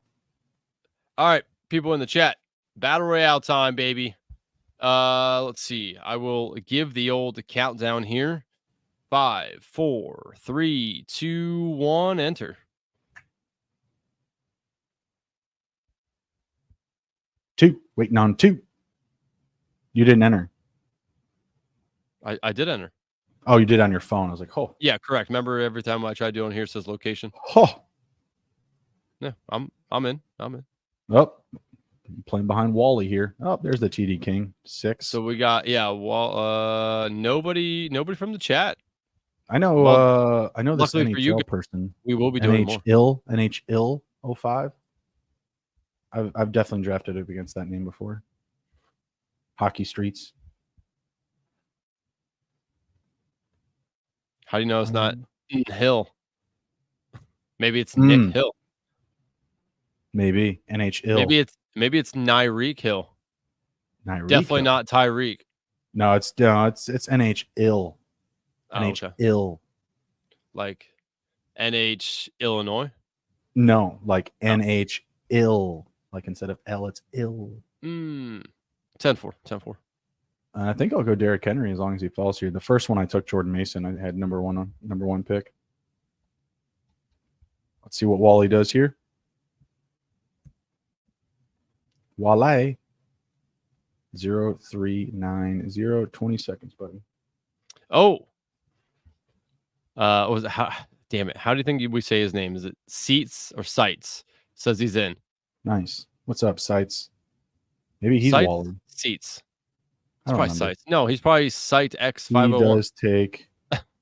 All right, people in the chat. Battle Royale time, baby. Let's see. I will give the old countdown here. 5, 4, 3, 2, 1. Enter. 2. Waiting on 2. You didn't enter. I did enter. Oh, you did on your phone. I was like, oh. Yeah, correct. Remember every time I try doing here, it says location. Oh. Yeah, I'm in. Oh, playing behind Wally here. Oh, there's the TD King. 6. So we got nobody from the chat. I know. Well, I know this luckily for you, NHL person. We will be doing more. NH 05. I've definitely drafted up against that name before. Hockey Streets. How do you know it's not Hill? Maybe it's Nick Hill. Maybe NHL. Maybe it's Nyreek Hill. Nyreek Definitely Hill. not Tyreek. No, it's NHL. NHL. Like NH Illinois? No, like NH ill. Like instead of L, it's ill. 10-4. I think I'll go Derrick Henry as long as he falls here. The first one I took Jordan Mason. I had number one pick. Let's see what Wally does here. Wally. 0390. 20 seconds, buddy. Oh. Was it damn it. How do you think we say his name? Is it Seats or Sites? Says he's in. Nice. What's up, Sites? Maybe he's Sites? Wally. Seats. It's probably Sites. No, he's probably Site X501. He does take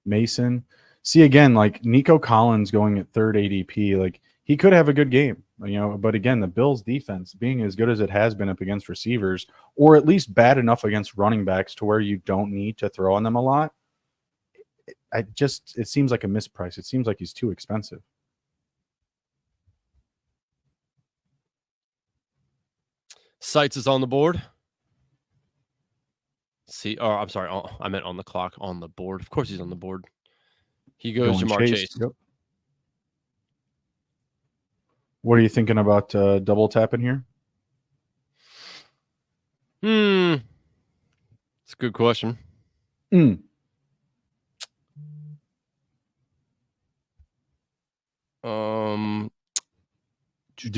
Mason. See, again, like Nico Collins going at 3rd ADP, like he could have a good game, but again, the Bills defense being as good as it has been up against receivers, or at least bad enough against running backs to where you don't need to throw on them a lot. It seems like a misprice. It seems like he's too expensive. Sites is on the board. I'm sorry. I meant on the clock, on the board. Of course he's on the board. He goes Jamar Chase. Yep. What are you thinking about double tapping here? It's a good question. Do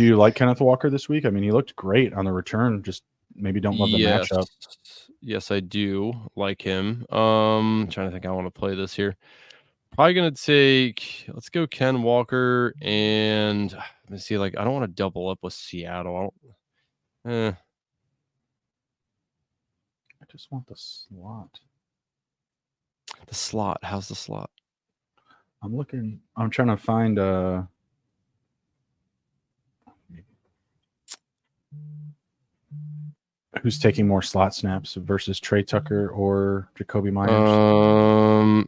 you like Kenneth Walker this week? I mean, he looked great on the return. Just maybe don't love the matchup. Yes, I do like him. Trying to think. I want to play this here. Probably gonna take. Let's go Ken Walker and let me see. Like I don't want to double up with Seattle. I just want the slot. The slot. How's the slot? I'm looking. I'm trying to find who's taking more slot snaps versus Trey Tucker or Jacoby Myers.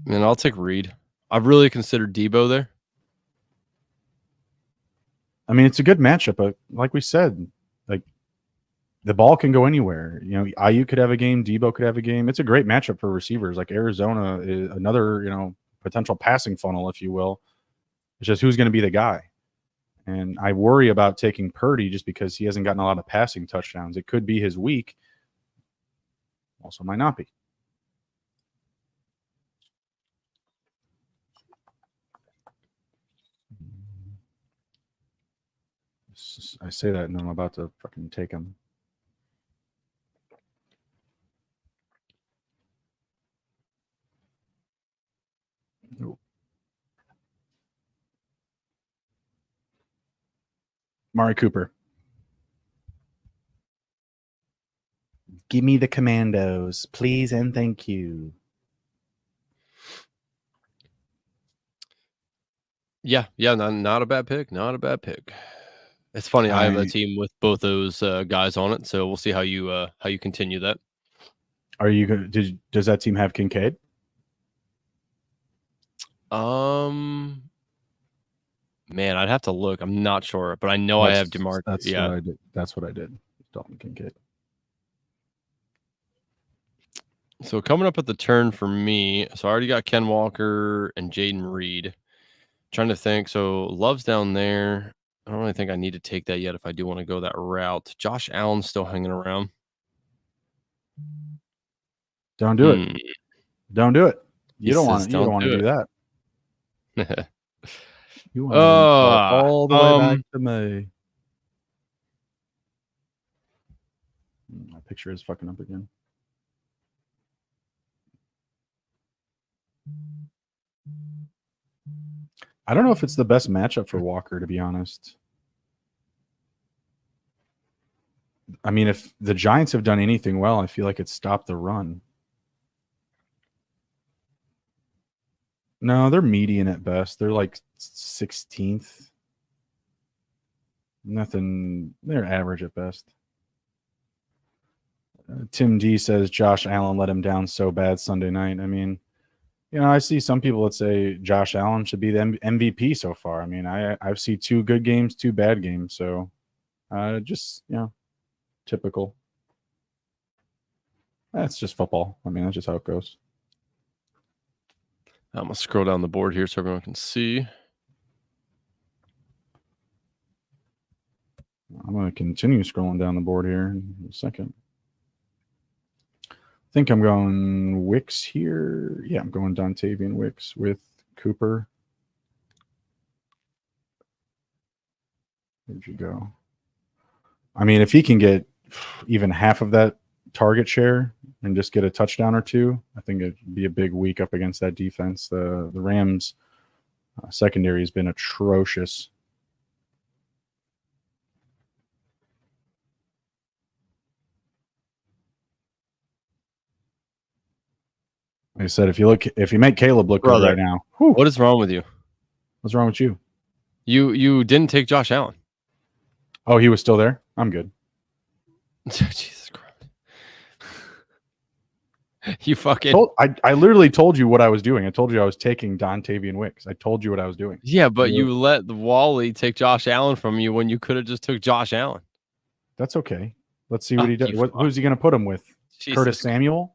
And I'll take Reed. I've really considered Debo there. I mean, it's a good matchup, but like we said, like the ball can go anywhere. IU could have a game, Debo could have a game. It's a great matchup for receivers. Like Arizona is another, potential passing funnel, if you will. It's just who's going to be the guy. And I worry about taking Purdy just because he hasn't gotten a lot of passing touchdowns. It could be his week. Also might not be. I say that and I'm about to fucking take him. Nope. Mari Cooper. Give me the Commandos, please and thank you. Yeah, not a bad pick. Not a bad pick. It's funny. I have a team with both those guys on it, so we'll see how you continue that. Are you gonna? Does that team have Kincaid? Man, I'd have to look. I'm not sure, but I know I have DeMarc. That's what I did. That's what I did. Dalton Kincaid. So coming up at the turn for me, so I already got Ken Walker and Jaden Reed. Trying to think. So Love's down there. I don't really think I need to take that yet if I do want to go that route. Josh Allen's still hanging around. Don't do it. Don't do it. You don't want to do that. You want to go all the way back to May. My picture is fucking up again. I don't know if it's the best matchup for Walker, to be honest. I mean, if the Giants have done anything well, I feel like it's stopped the run. No, they're median at best. They're like 16th. Nothing. They're average at best. Tim D says Josh Allen let him down so bad Sunday night. I mean, you know, I see some people that say Josh Allen should be the MVP so far. I mean, I've seen 2 good games, 2 bad games. So just, you know, typical. That's just football. I mean, that's just how it goes. I'm going to scroll down the board here so everyone can see. I'm going to continue scrolling down the board here in a second. I think I'm going Wicks here. Yeah, I'm going Dontavian Wicks with Cooper. Where'd you go? I mean, if he can get even half of that target share and just get a touchdown or 2, I think it'd be a big week up against that defense. The Rams secondary has been atrocious. Like I said, if you make Caleb look good right now, what is wrong with you? What's wrong with you? You didn't take Josh Allen. Oh, he was still there? I'm good. Jesus Christ. You fucking... I literally told you what I was doing. I told you I was taking Dontavian Wicks. I told you what I was doing. Yeah, but you let the Wally take Josh Allen from you when you could have just took Josh Allen. That's okay. Let's see what he does. Who's he going to put him with? Curtis Samuel?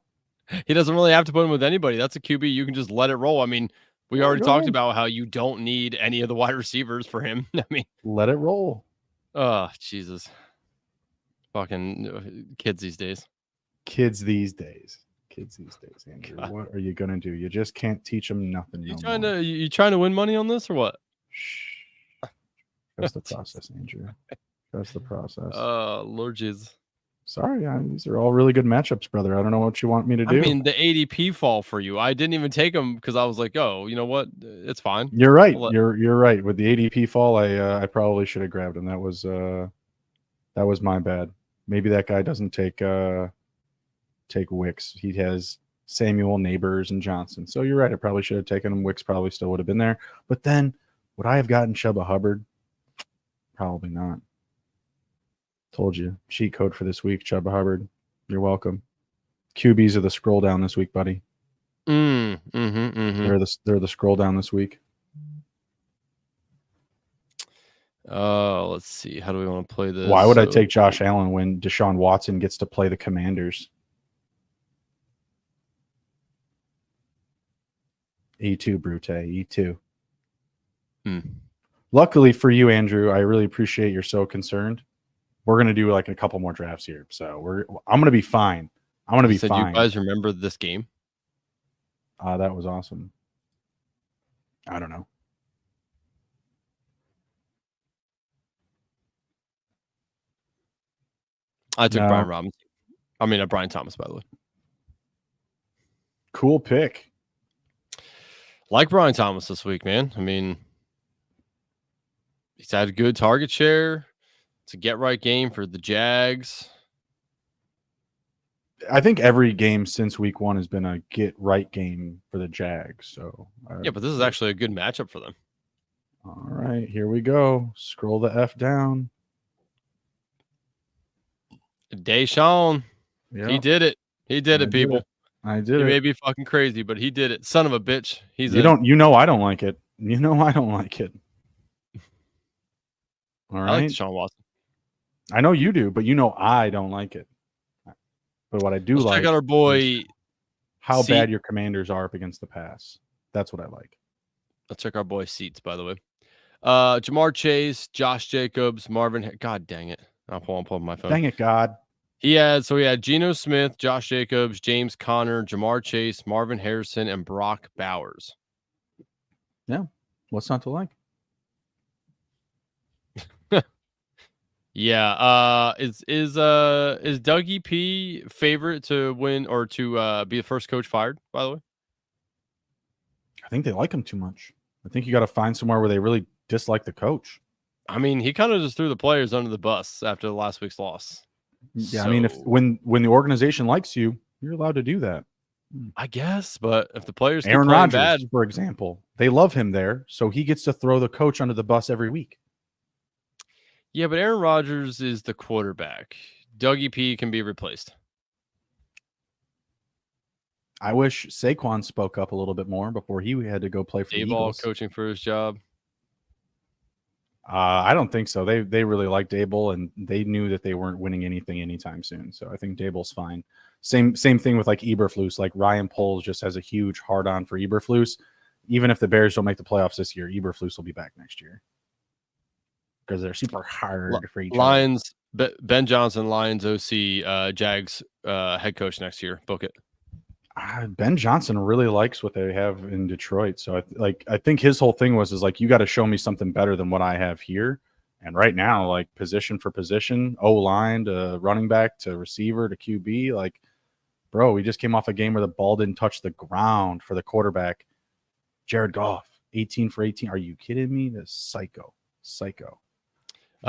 He doesn't really have to put him with anybody. That's a QB. You can just let it roll. I mean, we already talked about how you don't need any of the wide receivers for him. I mean, let it roll. Oh, Jesus. Fucking kids these days. Kids these days, Andrew. God. What are you gonna do? You just can't teach them nothing. You trying to win money on this or what? Shh. That's the process, Andrew. That's the process. Lord Jesus. Sorry, these are all really good matchups, brother. I don't know what you want me to do. I mean, the ADP fall for you. I didn't even take them because I was like, oh, you know what? It's fine. You're right. You're right. With the ADP fall, I probably should have grabbed him. That was my bad. Maybe that guy doesn't take Wicks. He has Samuel, Neighbors, and Johnson. So you're right. I probably should have taken him. Wicks probably still would have been there. But then would I have gotten Chuba Hubbard? Probably not. Told you. Cheat code for this week, Chuba Hubbard. You're welcome. QBs are the scroll down this week, buddy. They're the scroll down this week. Let's see. How do we want to play this? Why would I take Josh Allen when Deshaun Watson gets to play the Commanders? E2, Brute. E2. Luckily for you, Andrew, I really appreciate you're so concerned. We're going to do like a couple more drafts here. So I'm going to be fine. I'm going to be fine. You guys remember this game? That was awesome. I don't know. I took No. Brian Robinson. I mean, Brian Thomas, by the way. Cool pick. Like Brian Thomas this week, man. I mean, he's had a good target share. It's a get right game for the Jags. I think every game since week 1 has been a get right game for the Jags. So Yeah, but this is actually a good matchup for them. All right, here we go. Scroll the F down. Deshaun, he did it. He did it, people. I did He it. may be fucking crazy, but he did it. Son of a bitch. He's I don't like it. You know I don't like it. All right. I like Deshaun Watson. I know you do, but you know I don't like it. But what I do Let's check out our boy. How bad your Commanders are up against the pass. That's what I like. Let's check our boy Seats, by the way. Jamar Chase, Josh Jacobs, Marvin. God dang it. I'll pull up my phone. Dang it, God. He had Geno Smith, Josh Jacobs, James Conner, Jamar Chase, Marvin Harrison, and Brock Bowers. Yeah. What's not to like? Yeah. Is Dougie P favorite to win or to be the first coach fired, by the way? I think they like him too much. I think you got to find somewhere where they really dislike the coach. I mean, he kind of just threw the players under the bus after the last week's loss. Yeah, I mean, when the organization likes you, you're allowed to do that. I guess, but if the players Aaron keep Rodgers, bad, for example, they love him there, so he gets to throw the coach under the bus every week. Yeah, but Aaron Rodgers is the quarterback. Dougie P can be replaced. I wish Saquon spoke up a little bit more before he had to go play for the Eagles. Coaching for his job. I don't think so. They really like Dable, and they knew that they weren't winning anything anytime soon. So I think Dable's fine. Same thing with like Eberflus. Like Ryan Poles just has a huge hard on for Eberflus. Even if the Bears don't make the playoffs this year, Eberflus will be back next year because they're super hard for each Lions. Ben Johnson, Lions OC, Jags head coach next year. Book it. Ben Johnson really likes what they have in Detroit. So I think his whole thing was you got to show me something better than what I have here. And right now, like position for position, O-line to running back to receiver to QB, like, bro, we just came off a game where the ball didn't touch the ground for the quarterback. Jared Goff, 18 for 18. Are you kidding me? This psycho.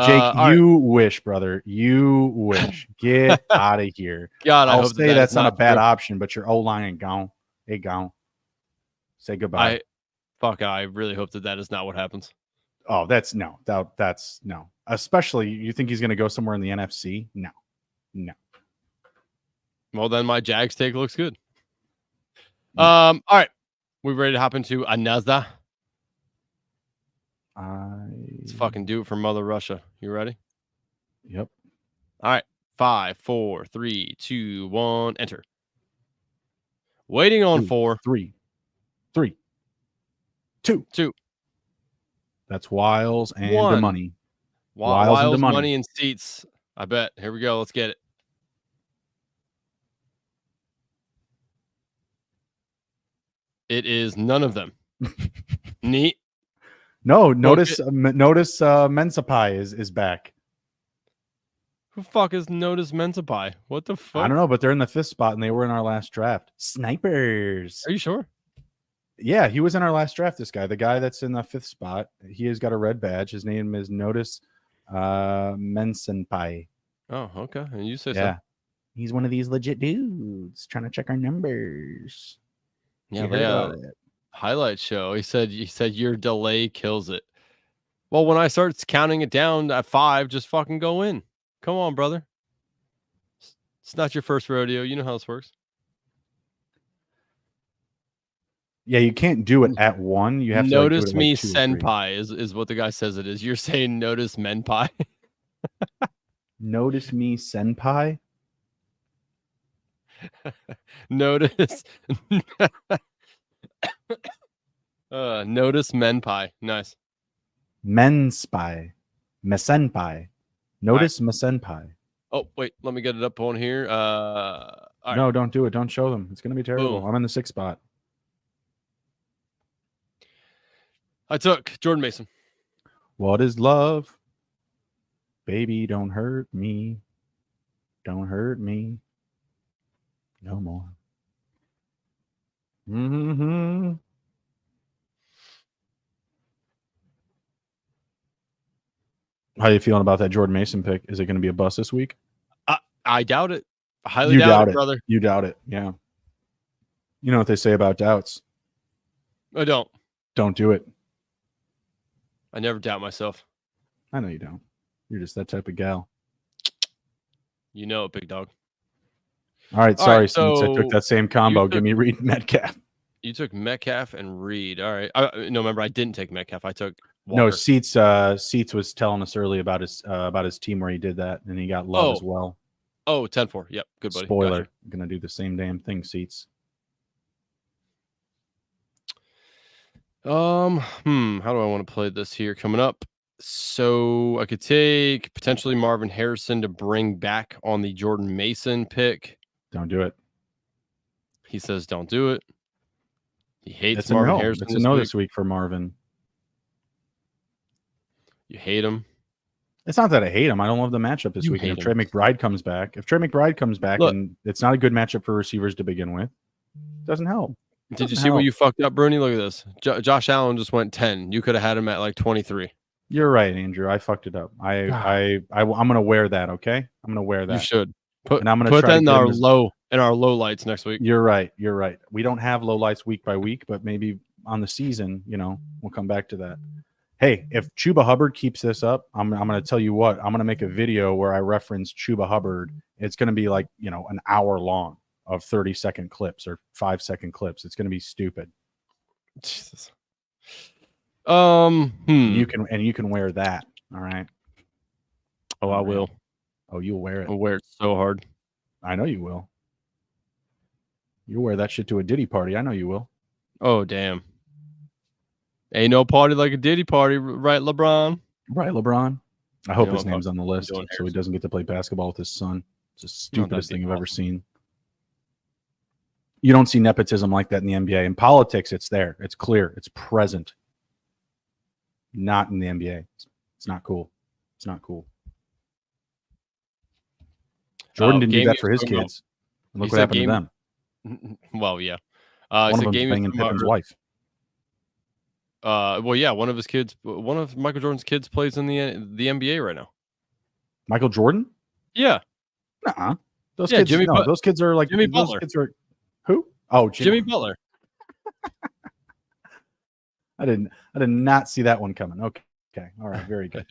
Jake, you wish, brother. You wish. Get out of here. God, I'll say that's not a bad option, but your O-line ain't gone. It gone. Say goodbye. I really hope that is not what happens. Oh, that's no. That's no. Especially, you think he's going to go somewhere in the NFC? No. Well, then my Jags take looks good. All right. We ready to hop into another? Let's fucking do it for Mother Russia. You ready? Yep. All right. 5, 4, 3, 2, 1, enter. Waiting on 4. 3, 2. That's Wiles and the money. Wiles and the money and seats. I bet. Here we go. Let's get it. It is none of them. Neat. No, notice Mensapai is back. Who the fuck is Notice Mensapai? What the fuck? I don't know, but they're in the 5th spot and they were in our last draft. Snipers. Are you sure? Yeah, he was in our last draft. This guy, the guy that's in the 5th spot, he has got a red badge. His name is Notice Mensenpai. Oh, okay. And you say so. He's one of these legit dudes trying to check our numbers. Yeah, highlight show. He said your delay kills it. Well, when I start counting it down at 5, just fucking go in. Come on, brother. It's not your first rodeo. You know how this works. Yeah, you can't do it at 1. You have notice to me senpai is what the guy says it is. You're saying notice menpai. Notice me senpai. Notice notice menpai. Nice. Menspy. Mesenpai. Notice Mesenpai. Oh, wait, let me get it up on here. No, right. Don't do it. Don't show them. It's gonna be terrible. Boom. I'm in the 6th spot. I took Jordan Mason. What is love? Baby, don't hurt me. Don't hurt me no more. Mm-hmm. How you feeling about that Jordan Mason pick? Is it going to be a bust this week? I doubt it. I highly You doubt doubt it, it, brother. You doubt it. Yeah. You know what they say about doubts. I don't. Don't do it. I never doubt myself. I know you don't. You're just that type of gal. You know it, big dog. All right. All Sorry, right, Seats. I took that same combo. Give me Reed Metcalf. You took Metcalf and Reed. All right. No, remember, I didn't take Metcalf. I took No, Walker. Seats was telling us early about his team where he did that, and he got love as well. Oh, 10-4. Yep. Good buddy. Spoiler. Gotcha. I'm gonna do the same damn thing, Seats. How do I want to play this here coming up? So I could take potentially Marvin Harrison to bring back on the Jordan Mason pick. Don't do it. He says don't do it. He hates It's Marvin a no. Harrison. It's a no this week for Marvin. You hate him. It's not that I hate him. I don't love the matchup this You week. If hate Trey him. McBride comes back, Look. and it's not a good matchup for receivers to begin with, it doesn't help. Did you see what you fucked up, Bruni? Look at this. Josh Allen just went 10. You could have had him at like 23. You're right, Andrew. I fucked it up. I'm gonna wear that. Okay, I'm gonna wear that. You should put I'm gonna put try that to in our low lights next week. You're right. We don't have low lights week by week, but maybe on the season, we'll come back to that. Hey, if Chuba Hubbard keeps this up, I'm going to tell you what, I'm going to make a video where I reference Chuba Hubbard. It's going to be like, an hour long of 30-second clips or 5-second clips. It's going to be stupid. Jesus. You can wear that. All right. Oh, I will. Oh, you'll wear it. I'll wear it so hard. I know you will. You'll wear that shit to a Diddy party. I know you will. Oh, damn. Ain't no party like a Diddy party, right, LeBron? Right, LeBron. I hope Yeah, his name's on the list doing so he doesn't get to play basketball with his son. It's the stupidest thing I've ever seen. You don't see nepotism like that in the NBA. In politics, it's there. It's clear. It's present. Not in the NBA. It's not cool. It's not cool. Jordan didn't do that for his kids. And look what happened to them. Well, yeah. One of them's banging Pippen's wife. Well, yeah, one of Michael Jordan's kids plays in the NBA right now. Michael Jordan? Yeah. Nuh-uh. Those kids are like Jimmy those Butler. kids are who? Oh, Jimmy Butler. I did not see that one coming. Okay. All right, very good.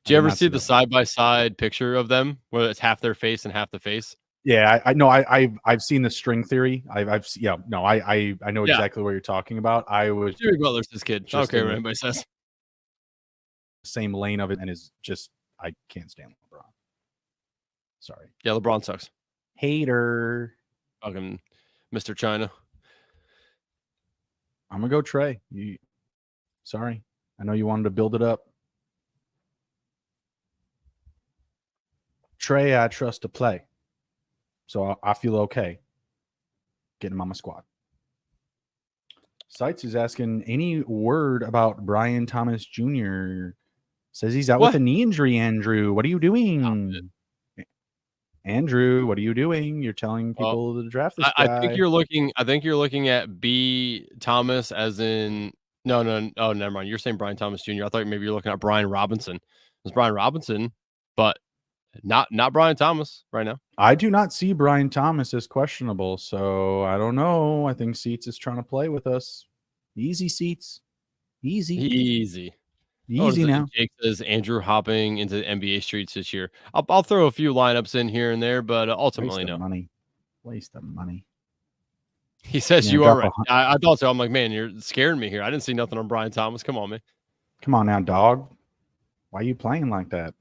Do you ever see the side-by-side picture of them where it's half their face and half the face? Yeah, I know. I've seen the string theory. I know exactly what you're talking about. Jimmy Butler's his kid. I don't care what anybody says. Same lane of it, and is just I can't stand LeBron. Sorry. Yeah, LeBron sucks. Hater. Fucking Mr. China. I'm gonna go Trey. Sorry, I know you wanted to build it up. Trey, I trust to play. So I feel okay getting him on my squad. Sites is asking any word about Brian Thomas Jr. Says he's out with a knee injury. Andrew, what are you doing? Andrew, what are you doing? You're telling people to draft this guy. I think you're looking at B Thomas as in no. Oh, never mind. You're saying Brian Thomas Jr. I thought maybe you're looking at Brian Robinson. It's Brian Robinson, but not Brian Thomas right now. I do not see Brian Thomas as questionable, so I don't know. I think Seats is trying to play with us. Easy, Seats. Easy now. Jake says Andrew hopping into the NBA streets this year. I'll throw a few lineups in here and there, but ultimately no. Waste of money. He says you are right. I thought so. I'm like, man, you're scaring me here. I didn't see nothing on Brian Thomas. Come on, man. Come on now, dog. Why are you playing like that?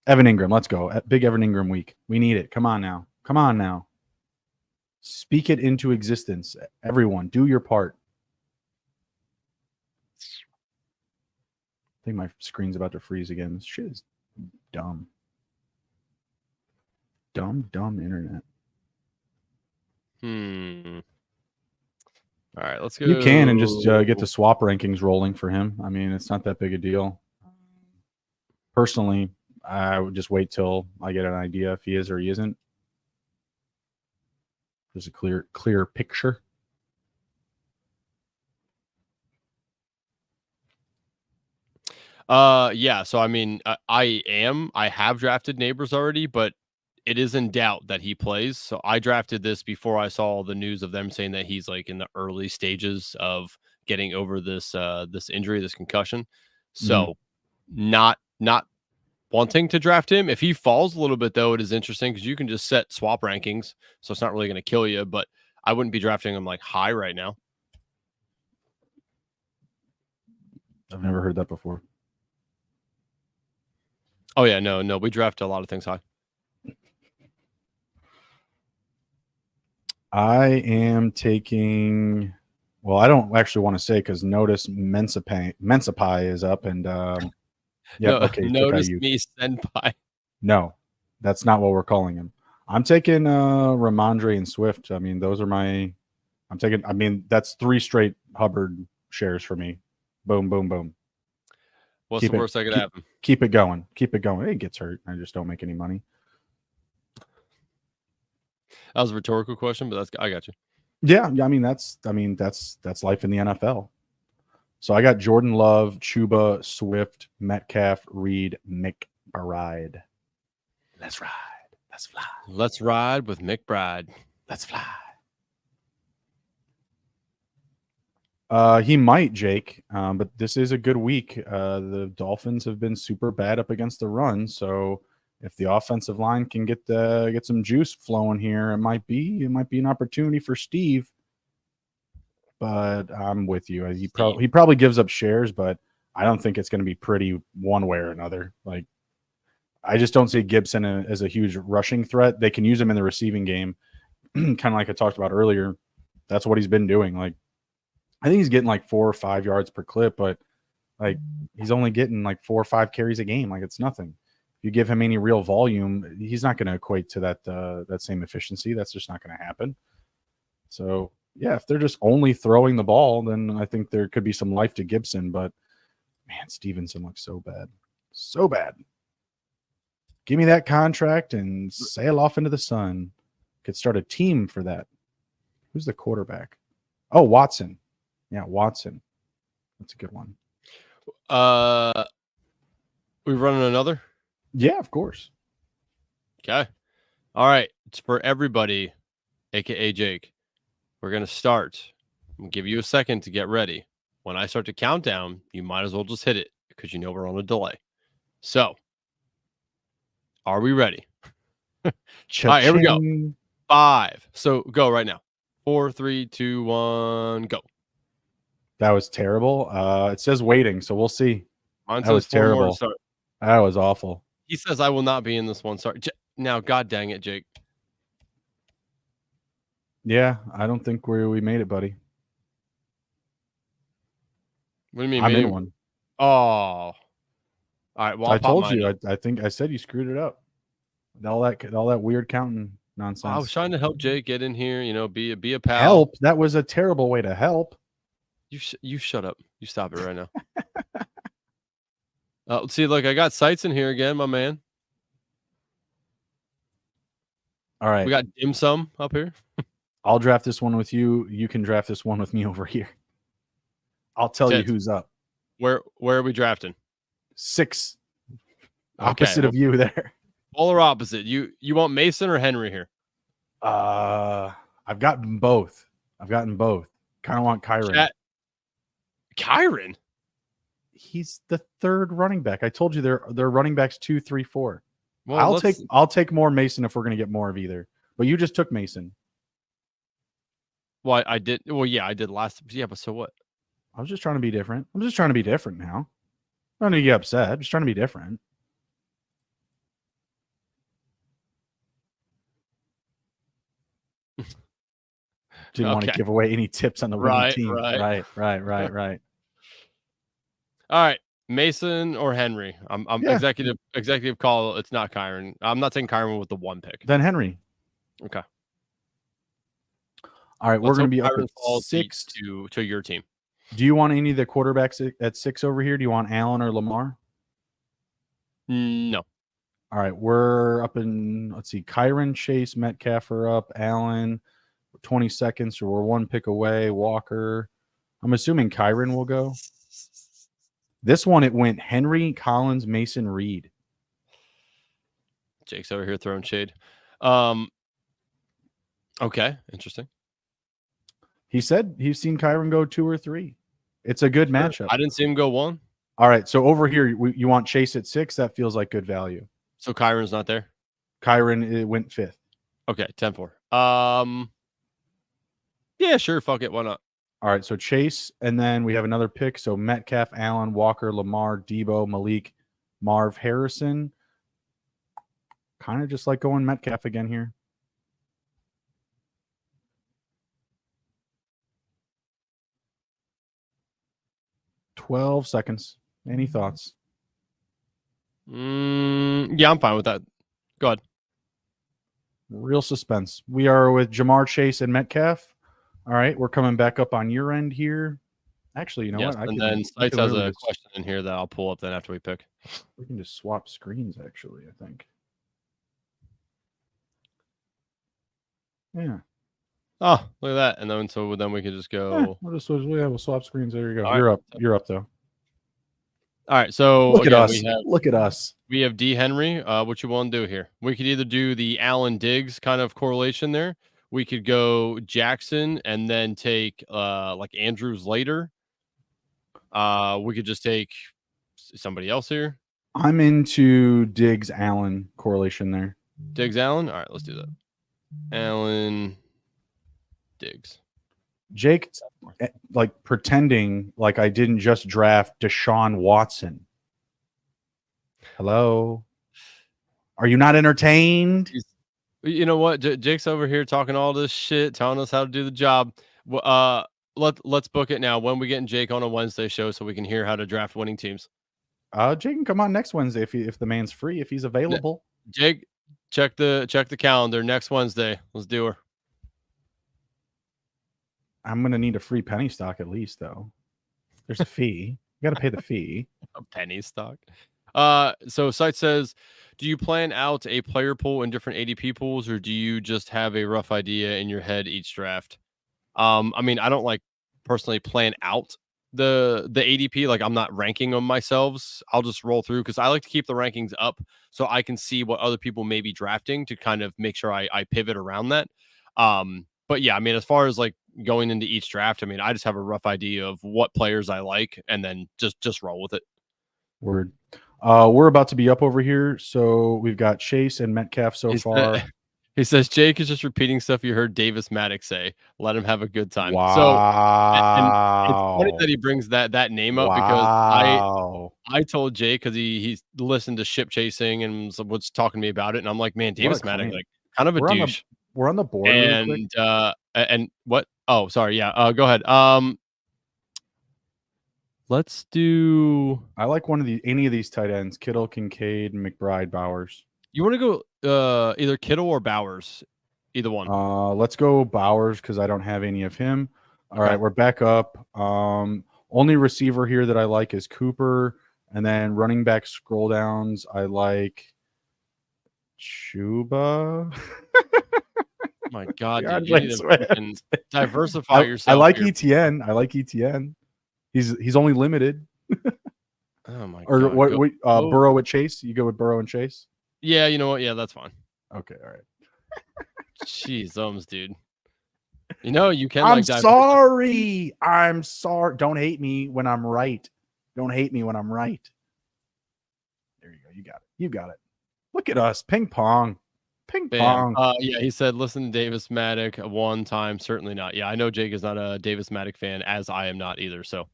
Evan Ingram, let's go. Big Evan Ingram week. We need it. Come on now. Speak it into existence. Everyone, do your part. I think my screen's about to freeze again. This shit is dumb. Dumb internet. All right, let's go. You can and just get the swap rankings rolling for him. I mean, it's not that big a deal. Personally, I would just wait till I get an idea if he is or he isn't. There's a clear picture. Yeah. So I mean, I have drafted Neighbors already, but it is in doubt that he plays. So I drafted this before I saw the news of them saying that he's like in the early stages of getting over this this injury, this concussion. So not wanting to draft him. If he falls a little bit though, it is interesting because you can just set swap rankings, so it's not really going to kill you. But I wouldn't be drafting him like high right now. I've never heard that before. Oh yeah, no, we draft a lot of things high. I am taking. Well, I don't actually want to say because notice Mensapai is up and yeah, okay. Notice me senpai. No, that's not what we're calling him. I'm taking Ramondre and Swift. I mean, those are my. I mean, that's 3 straight Hubbard shares for me. Boom, boom, boom. What's the worst that could happen? Keep it going. Keep it going. He gets hurt. I just don't make any money. That was a rhetorical question, but I got you. Yeah, I mean that's life in the NFL. So I got Jordan Love, Chuba, Swift, Metcalf, Reed, McBride. Let's ride. Let's fly. Let's ride with McBride. Let's fly. He might, Jake, but this is a good week. The Dolphins have been super bad up against the run, so if the offensive line can get some juice flowing here, it might be an opportunity for Steve. But I'm with you. He probably gives up shares, but I don't think it's going to be pretty one way or another. Like, I just don't see Gibson as a huge rushing threat. They can use him in the receiving game, kind of like I talked about earlier. That's what he's been doing. Like, I think he's getting like 4 or 5 yards per clip, but like he's only getting like 4 or 5 carries a game. Like, it's nothing. If you give him any real volume, he's not going to equate to that same efficiency. That's just not going to happen. So yeah, if they're just only throwing the ball, then I think there could be some life to Gibson. But man, Stevenson looks so bad, so bad. Give me that contract and sail off into the sun. Could start a team for that. Who's the quarterback? Oh, Watson. Yeah, Watson. That's a good one. We running another? Yeah, of course. Okay. All right. It's for everybody, aka Jake. We're gonna start. I'm gonna give you a second to get ready. When I start to count down, you might as well just hit it because you know we're on a delay. So, are we ready? All right, here we go. 5. So go right now. 4, 3, 2, 1, go. That was terrible. It says waiting, so we'll see. Mine That was says 4 more to terrible. start. That was awful. He says I will not be in this one. Sorry. Now, God dang it, Jake. Yeah, I don't think we made it, buddy. What do you mean? I'm in one. Oh. All right. Well, I told you. I think I said you screwed it up. All that weird counting nonsense. I was trying to help Jake get in here. You know, be a pal. Help? That was a terrible way to help. You shut up. You stop it right now. Let's see. Look, I got sights in here again, my man. All right. We got dim sum up here. I'll draft this one with you. You can draft this one with me over here. I'll tell you who's up. Where are we drafting? 6. Opposite of you there. Polar opposite. You want Mason or Henry here? I've gotten both. Kind of want Kyron. Kyron? He's the 3rd running back. I told you they're running backs 2, 3, 4. Well, I'll take more Mason if we're going to get more of either. But you just took Mason. Well, I did. Well, yeah, I did last. Yeah, but so what? I was just trying to be different. I'm just trying to be different now. I don't need to get upset. I'm just trying to be different. Didn't want to give away any tips on the winning team. Right. All right, Mason or Henry? I'm executive call. It's not Kyron. I'm not taking Kyron with the 1 pick. Then Henry. Okay. All right, we're going to be up at 6 to your team. Do you want any of the quarterbacks at 6 over here? Do you want Allen or Lamar? No. All right, we're up in, let's see, Kyron, Chase, Metcalf are up, Allen, 20 seconds, so we're one pick away, Walker. I'm assuming Kyron will go. This one, it went Henry, Collins, Mason, Reed. Jake's over here throwing shade. Okay, interesting. He said he's seen Kyron go 2 or 3. It's a good matchup. I didn't see him go 1. All right, so over here, you want Chase at 6? That feels like good value. So Kyron's not there? Kyron, it went 5th. Okay, 10-4. Yeah, sure, fuck it, why not? All right, so Chase, and then we have another pick. So Metcalf, Allen, Walker, Lamar, Debo, Malik, Marv, Harrison. Kind of just like going Metcalf again here. "12 seconds. Any thoughts?" Yeah, I'm fine with that. Go ahead. Real suspense. We are with Jamar, Chase, and Metcalf. All right, we're coming back up on your end here. Actually, you know what? And then Sites has a question in here that I'll pull up then after we pick. We can just swap screens, actually, I think. Yeah. Oh, look at that. And then then we can just go. Yeah, we'll swap screens. There you go. All You're right. up. You're up, though. All right. So Look at us. Look at us. We have D. Henry. What you want to do here? We could either do the Allen Diggs kind of correlation there. We could go Jackson and then take like Andrews later. We could just take somebody else here. I'm into Diggs Allen correlation there. Diggs Allen. All right, let's do that. Allen Diggs. Jake, like pretending like I didn't just draft Deshaun Watson. Hello. Are you not entertained? You know what? Jake's over here talking all this shit, telling us how to do the job. Let's book it now. When we getting Jake on a Wednesday show so we can hear how to draft winning teams. Jake can come on next Wednesday if the man's free, if he's available. Jake, check the calendar next Wednesday. Let's do her. I'm gonna need a free penny stock at least, though. There's a fee. You got to pay the fee. A penny stock. So Site says, do you plan out a player pool in different ADP pools, or do you just have a rough idea in your head each draft? I mean, I don't like personally plan out the ADP. Like, I'm not ranking them myself. I'll just roll through because I like to keep the rankings up so I can see what other people may be drafting to kind of make sure I pivot around that. But yeah, I mean, as far as like going into each draft, I mean, I just have a rough idea of what players I like and then just roll with it. Word. We're about to be up over here, so we've got Chase and Metcalf so far. He says Jake is just repeating stuff you heard Davis Maddox say. Let him have a good time. Wow. So and it's funny that he brings that name up because I told Jake because he listened to Ship Chasing and was talking to me about it, and I'm like, man, Davis Maddox, like kind of a douche. We're on the board. And what? Oh, sorry. Yeah. Go ahead. Let's do. I like any of these tight ends: Kittle, Kincaid, McBride, Bowers. You want to go either Kittle or Bowers? Either one. Let's go Bowers because I don't have any of him. All right, we're back up. Only receiver here that I like is Cooper, and then running back scroll downs. I like Chuba. My God, dude, you need to diversify yourself. I like ETN. I like ETN. He's only limited. Oh my or God. What? Burrow at Chase. You go with Burrow and Chase. Yeah, you know what? Yeah, that's fine. Okay, all right. Jeez, dude. You know you can. I'm sorry. I'm sorry. Don't hate me when I'm right. Don't hate me when I'm right. There you go. You got it. You got it. Look at us. Ping pong. Ping pong. Yeah, he said, listen to Davis Maddox one time. Certainly not. Yeah, I know Jake is not a Davis Maddox fan, as I am not either. So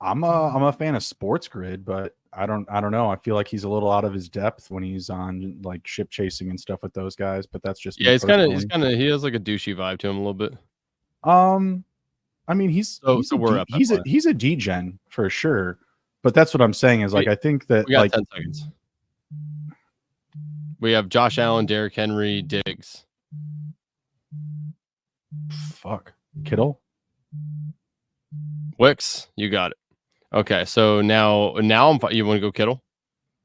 I'm a fan of Sports Grid, but I don't know. I feel like he's a little out of his depth when he's on like Ship Chasing and stuff with those guys. But that's just he has like a douchey vibe to him a little bit. I mean he's a D-gen for sure. But that's what I'm saying is like I think that we got 10 seconds. We have Josh Allen, Derrick Henry, Diggs. Fuck. Kittle. Wicks, you got it. Okay, so now you want to go Kittle?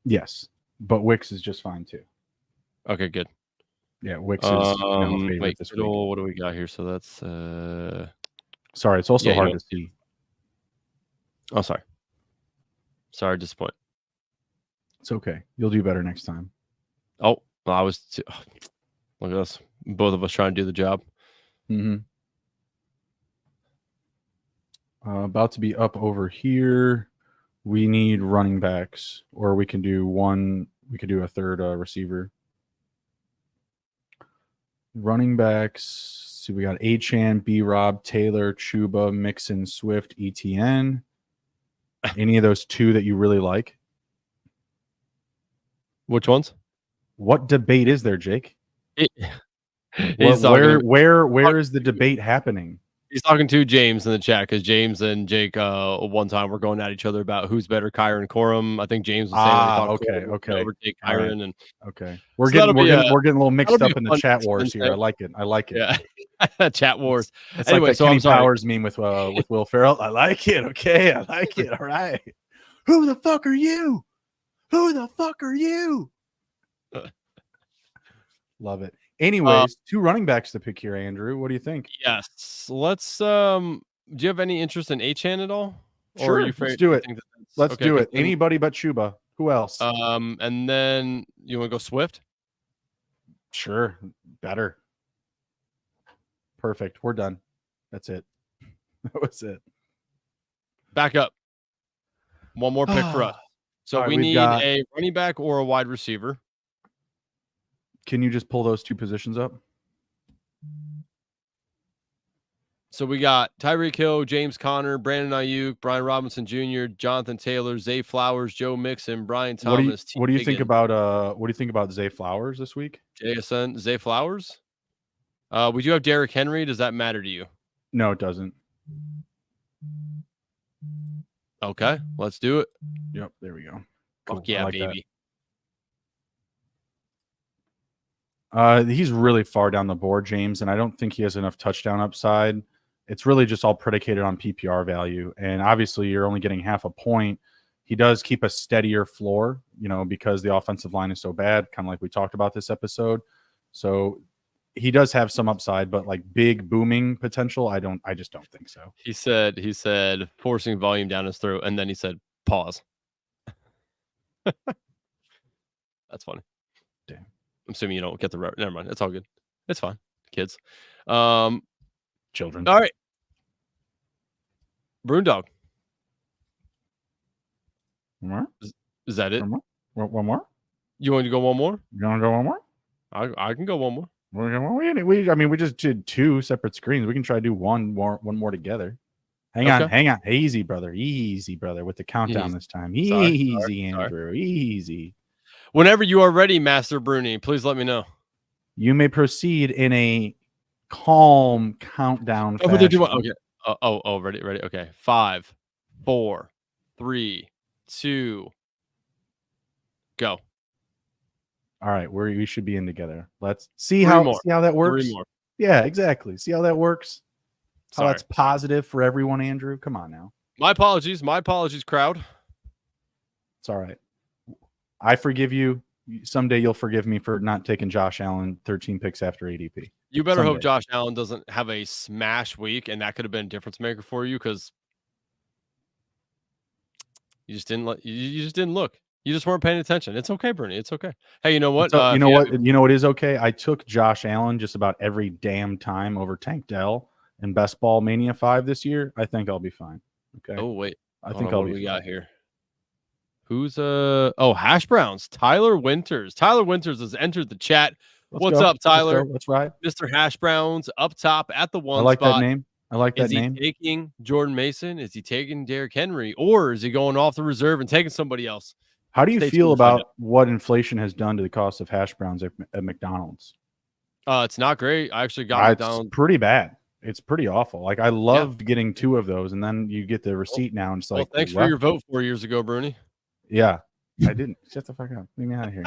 Yes. but Wix is just fine too. Okay, good. Yeah, Wix is a favorite wait, this week. what do we got here? So that's Sorry, it's also yeah, hard to see. Oh, sorry, disappoint. It's okay. You'll do better next time. Oh, well, I was. Look at us, both of us trying to do the job. Mm-hmm. About to be up over here. We need running backs, or we can do one. We could do a third receiver. Running backs. So we got Achane, B. Rob, Taylor, Chuba, Mixon, Swift, ETN. Any of those two that you really like? Which ones? What debate is there, Jake? He's where is the debate happening? He's talking to James in the chat because James and Jake one time were going at each other about who's better, Kyron Corum. I think James was saying okay. overtake Kyron, right. And okay, we're getting a little mixed up in the chat wars here. Thing. I like it. Yeah, chat wars. It's anyway, like that so Kenny I'm sorry. Powers meme with Will Ferrell. I like it. Okay, I like it. All right. Who the fuck are you? Who the fuck are you? Love it. Anyways, two running backs to pick here, Andrew. What do you think? Yes. Let's do you have any interest in Achane at all? Sure, or are you let's do it. Let's do it. Then, anybody but Chuba. Who else? And then you want to go Swift? Sure. Better. Perfect. We're done. That's it. That was it. Back up. One more pick for us. So we need a running back or a wide receiver. Can you just pull those two positions up? So we got Tyreek Hill, James Conner, Brandon Ayuk, Brian Robinson Jr., Jonathan Taylor, Zay Flowers, Joe Mixon, Brian Thomas. What do you think about Zay Flowers this week? JSN, Zay Flowers. We do have Derrick Henry. Does that matter to you? No, it doesn't. Okay, let's do it. Yep, there we go. Cool. Fuck yeah, baby. He's really far down the board, James, and I don't think he has enough touchdown upside. It's really just all predicated on PPR value, and obviously you're only getting half a point. He does keep a steadier floor, because the offensive line is so bad, kind of like we talked about this episode. So he does have some upside, but like big booming potential, I just don't think so. He said forcing volume down his throat, and then he said pause. That's funny. Damn. I'm assuming you don't get the never mind. It's all good. It's fine. Kids. Children. All right. Brundog. One more? Is that it? One more? You want to go one more? You want to go one more? I can go one more. We just did two separate screens. We can try to do one more together. Hang on. Easy, brother, with the countdown this time. Easy, Andrew. Easy. Whenever you are ready, Master Bruni, please let me know. You may proceed in a calm countdown fashion. Okay. Ready. Okay. 5, 4, 3, 2, go. All right, we should be in together. Let's see how that works. 3 more. Yeah, exactly. See how that works. How that's positive for everyone, Andrew. Come on now. My apologies, crowd. It's all right. I forgive you. Someday you'll forgive me for not taking Josh Allen 13 picks after ADP. You better hope Josh Allen doesn't have a smash week, and that could have been a difference maker for you because you just didn't look. You just weren't paying attention. It's okay, Bruni. It's okay. Hey, you know what? You know what is okay? I took Josh Allen just about every damn time over Tank Dell in Best Ball Mania 5 this year. I think I'll be fine. Okay. Oh wait, I think I'll be fine. Got here. Who's Hash Browns? Tyler Winters. Tyler Winters has entered the chat. What's up, Tyler? That's right. Mr. Hash Browns up top at the 1 I like spot. that name. I like that name. Is he taking Jordan Mason? Is he taking Derrick Henry? Or is he going off the reserve and taking somebody else? How do you feel about what inflation has done to the cost of hash browns at McDonald's? It's not great. I actually got McDonald's. It's pretty bad. It's pretty awful. Like I loved getting 2 of those, and then you get the receipt now, and it's like, thanks for your vote 4 years ago, Bruni. Yeah, I didn't. Shut the fuck up. Leave me out of here.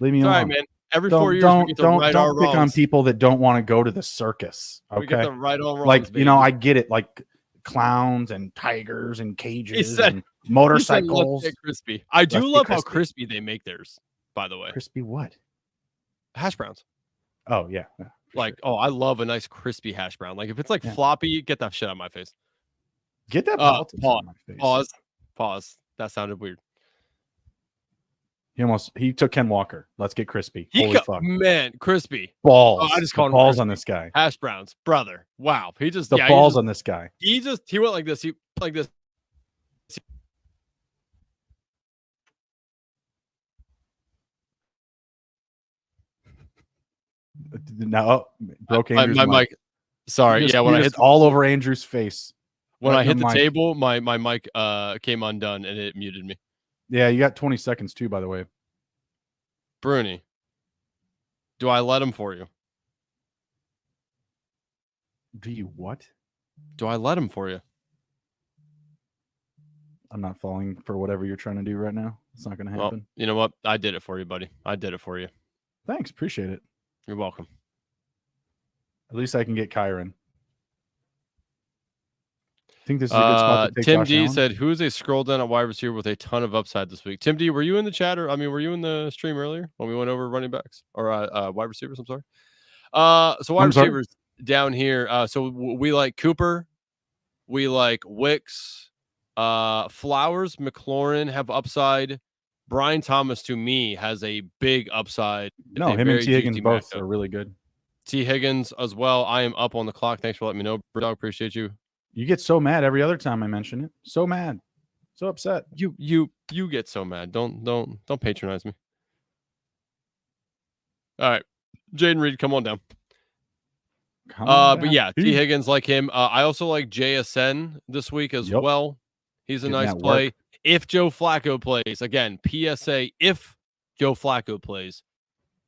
Leave me alone. All right, man. Every 4 years, we get to right our wrongs. Pick on people that don't want to go to the circus. Okay, we get the right all wrongs. Like, baby. I get it. Like, clowns and tigers and cages said- and He said, motorcycles. "Let's get crispy." I do Let's get love how crispy. crispy they make theirs, by the way. Crispy what? Hash browns. Oh yeah. Like, oh, I love a nice crispy hash brown. Like if it's like Yeah. floppy, get that shit out of my face. Get that politics out of my face. Pause. That sounded weird. He took Ken Walker. Let's get crispy. He Holy got, fuck. man, crispy. Balls. Oh, I just The called him balls crispy. on this guy. Hash browns, brother. Wow. He just The yeah, balls on this guy. he went like this. He like this. Now broke Andrew's My mic. Sorry. Just- Yeah, when you're I just hit all over Andrew's face. when I Right in hit the mic. table, my mic came undone and it muted me. Yeah, you got 20 seconds too, by the way. Bruni, do I let him for you? Do you what? Do I let him for you? I'm not falling for whatever you're trying to do right now. It's not going to happen. Well, you know what? I did it for you, buddy. I did it for you. Thanks. Appreciate it. You're welcome. At least I can get Kyron. I think this is a good spot to take Tim Josh D Allen. said, "Who's a scroll down at wide receiver with a ton of upside this week?" Tim D, were you in the chat or were you in the stream earlier when we went over running backs or wide receivers? I'm sorry. So wide receivers down here. So we like Cooper, we like Wicks, Flowers, McLaurin have upside. Brian Thomas to me has a big upside. No, It's a him and very T. Higgins juicy both matchup. are really good. T. Higgins as well. I am up on the clock. Thanks for letting me know, Dog. Appreciate you. You get so mad every other time I mention it. So mad. So upset. You get so mad. Don't patronize me. All right, Jaden Reed, come on down. But yeah, T. Higgins like him. I also like JSN this week as well. He's a Getting nice that play. work. If Joe Flacco plays, again, PSA, if Joe Flacco plays,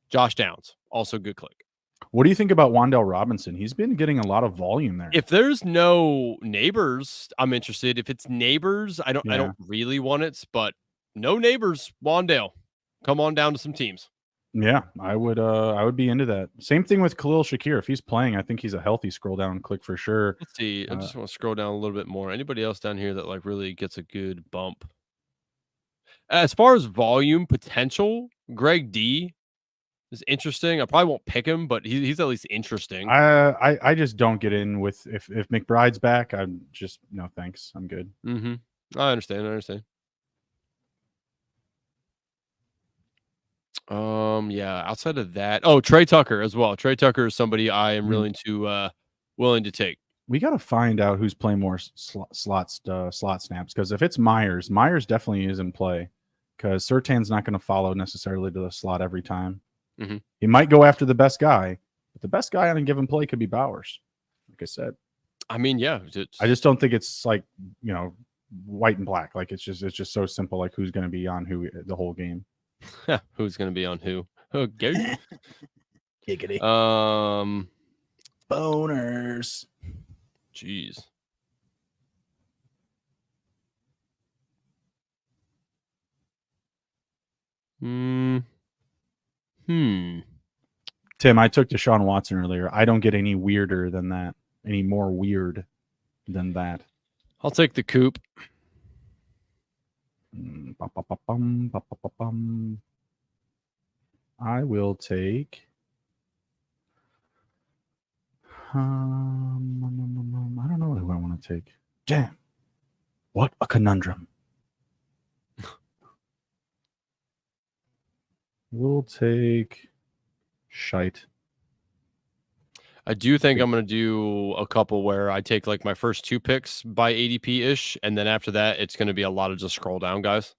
Josh Downs, also good click. What do you think about Wan'Dale Robinson? He's been getting a lot of volume there. If there's no neighbors, I'm interested. If it's neighbors, I don't really want it, but no neighbors, Wan'Dale, come on down to some teams. Yeah, I would be into that. Same thing with Khalil Shakir. If he's playing, I think he's a healthy scroll down click for sure. Let's see. I just want to scroll down a little bit more. Anybody else down here that like really gets a good bump? As far as volume potential, Greg D is interesting. I probably won't pick him, but he's at least interesting. I just don't get in with if McBride's back. I'm just no thanks. I'm good. I understand. Yeah, outside of that, Trey Tucker as well. Trey Tucker is somebody I am willing to take. We got to find out who's playing more slot snaps, because if it's Myers definitely is in play, because Surtan's not going to follow necessarily to the slot every time. He might go after the best guy, but the best guy on a given play could be Bowers. Like I said, I mean, yeah, I just don't think it's like, white and black. Like it's just so simple. Like who's going to be on who the whole game. Who's going to be on who? Okay. Giggity. Boners. Jeez. Tim, I took Deshaun Watson earlier. I don't get any weirder than that. Any more weird than that. I'll take the Coop. I will take. I don't know who I want to take. Damn. What a conundrum. We'll take shite. I do think I'm going to do a couple where I take like my first two picks by ADP ish, and then after that, it's going to be a lot of just scroll down guys.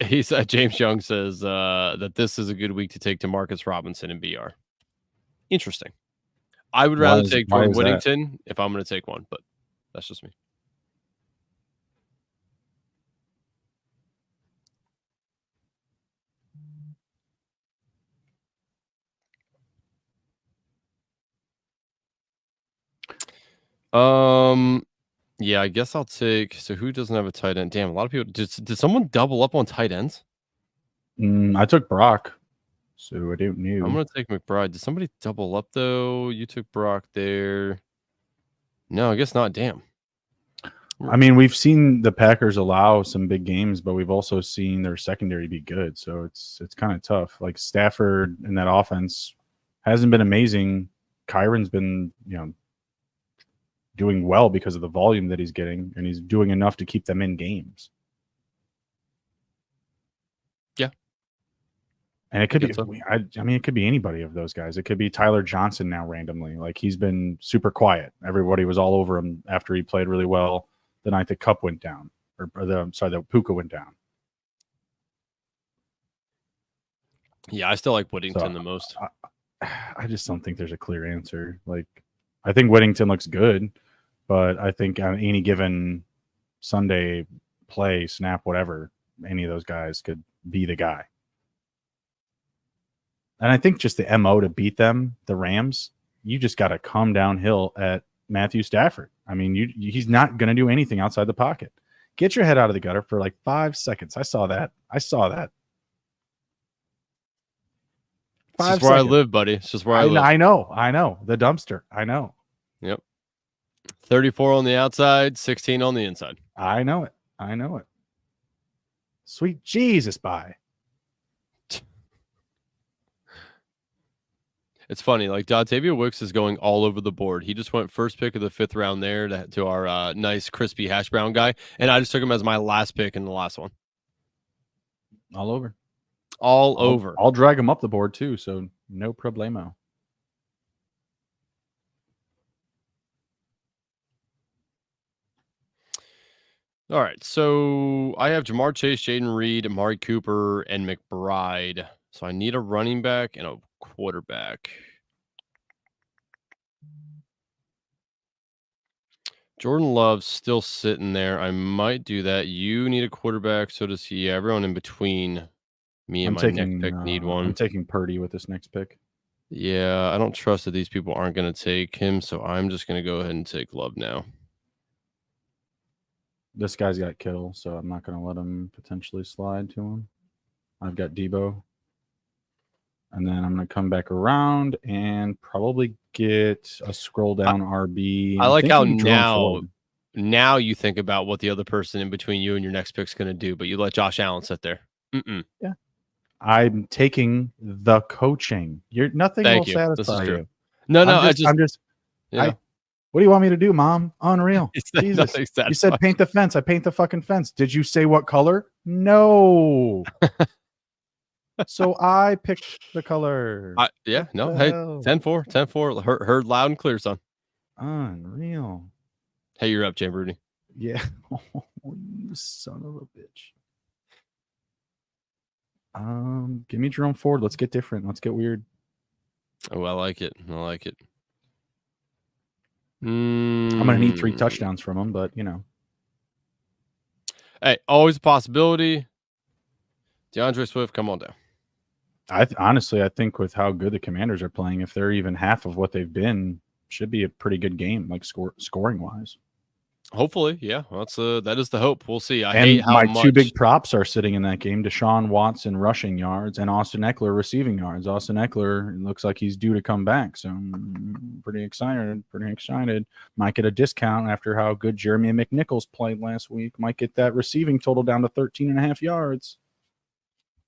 He said James Young says that this is a good week to take DeMarcus Robinson and BR. Interesting. I would rather take Jordan Whittington if I'm going to take one, but that's just me. Yeah, I guess I'll take. So who doesn't have a tight end? Damn, a lot of people. Did someone double up on tight ends? I took Brock. So I don't know. I'm going to take McBride. Did somebody double up, though? You took Brock there. No, I guess not. Damn. I mean, we've seen the Packers allow some big games, but we've also seen their secondary be good. So it's kind of tough. Like Stafford in that offense hasn't been amazing. Kyron's been, doing well because of the volume that he's getting, and he's doing enough to keep them in games. Yeah. And it could be, so. I mean, it could be anybody of those guys. It could be Tyler Johnson now randomly. Like, he's been super quiet. Everybody was all over him after he played really well the night the Cup went down, the Puka went down. Yeah, I still like Whittington the most. I just don't think there's a clear answer. Like, I think Whittington looks good, but I think on any given Sunday play, snap, whatever, any of those guys could be the guy. And I think just the MO to beat them, the Rams, you just got to come downhill at Matthew Stafford. I mean, he's not going to do anything outside the pocket. Get your head out of the gutter for like 5 seconds. I saw that. It's just where I live, buddy. It's just where I live. I know. The dumpster. I know. Yep. 34 on the outside, 16 on the inside. I know it. Sweet Jesus, bye. It's funny, like Dontavia Wicks is going all over the board. He just went first pick of the 5th round there to our nice crispy hash brown guy, and I just took him as my last pick in the last one. All over. I'll drag him up the board too, so no problemo. All right, so I have Jamar Chase, Jaden Reed, Amari Cooper, and McBride. So I need a running back and a quarterback. Jordan Love's still sitting there. I might do that. You need a quarterback, so does he. Everyone in between me and next pick need one. I'm taking Purdy with this next pick. Yeah, I don't trust that these people aren't going to take him, so I'm just going to go ahead and take Love now. This guy's got Kittle, so I'm not going to let him potentially slide to him. I've got Debo. And then I'm going to come back around and probably get a scroll down RB. I like how now you think about what the other person in between you and your next pick is going to do, but you let Josh Allen sit there. Yeah. I'm taking the coaching. Nothing will satisfy you. No, what do you want me to do, Mom? Unreal. Jesus. You said paint the fence. I paint the fucking fence. Did you say what color? No. So I picked the color. Hey, 10-4. Heard loud and clear, son. Unreal. Hey, you're up, Jay Bruni. Yeah. You son of a bitch. Give me Jerome Ford. Let's get different. Let's get weird. Oh, I like it. I'm gonna need 3 touchdowns from him, but Hey, always a possibility. DeAndre Swift, come on down. Honestly, I think with how good the Commanders are playing, if they're even half of what they've been, should be a pretty good game, like scoring wise. Hopefully, yeah. That is the hope. We'll see. I hate how my 2 big props are sitting in that game: Deshaun Watson rushing yards and Austin Eckler receiving yards. Austin Eckler looks like he's due to come back, so I'm pretty excited. Might get a discount after how good Jeremy McNichols played last week. Might get that receiving total down to 13.5 yards.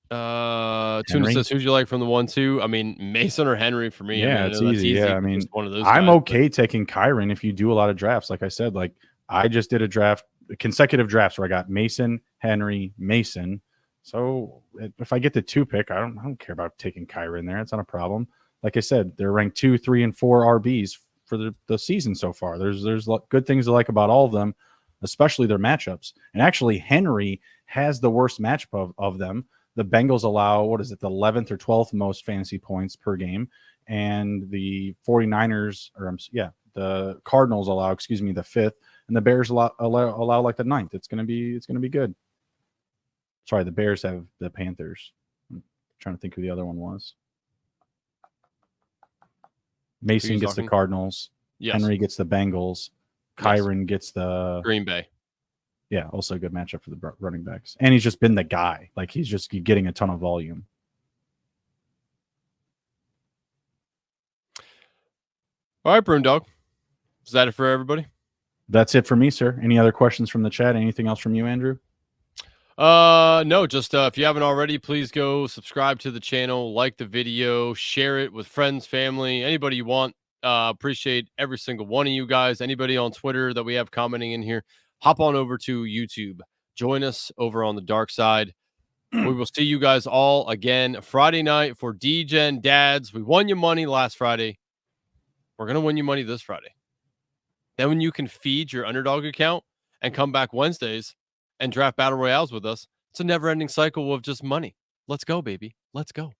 Tuna says, who'd you like from the 1-2? I mean, Mason or Henry for me. Yeah, it's easy. Yeah, I mean, one of those I'm okay taking Kyron if you do a lot of drafts. Like I said, like I just did consecutive drafts where I got Mason, Henry, Mason. So if I get the 2 pick, I don't care about taking Kyron there. It's not a problem. Like I said, they're ranked 2, 3, and 4 RBs for the season so far. There's good things to like about all of them, especially their matchups. And actually, Henry has the worst matchup of them. The Bengals allow, the 11th or 12th most fantasy points per game. And the 49ers, the Cardinals allow, the 5th. And the Bears allow like the 9th. It's going to be good. Sorry, the Bears have the Panthers. I'm trying to think who the other one was. Mason gets the Cardinals. Yes. Henry gets the Bengals. Kyron gets the Green Bay. Yeah, also a good matchup for the running backs. And he's just been the guy. Like, he's just getting a ton of volume. All right, Brune Dog. Is that it for everybody? That's it for me, sir. Any other questions from the chat? Anything else from you, Andrew? No, just if you haven't already, please go subscribe to the channel, like the video, share it with friends, family, anybody you want. Appreciate every single one of you guys. Anybody on Twitter that we have commenting in here, hop on over to YouTube. Join us over on the dark side. We will see you guys all again Friday night for D-Gen Dads. We won you money last Friday. We're going to win you money this Friday. Then when you can feed your Underdog account and come back Wednesdays and draft battle royales with us, it's a never-ending cycle of just money. Let's go, baby. Let's go.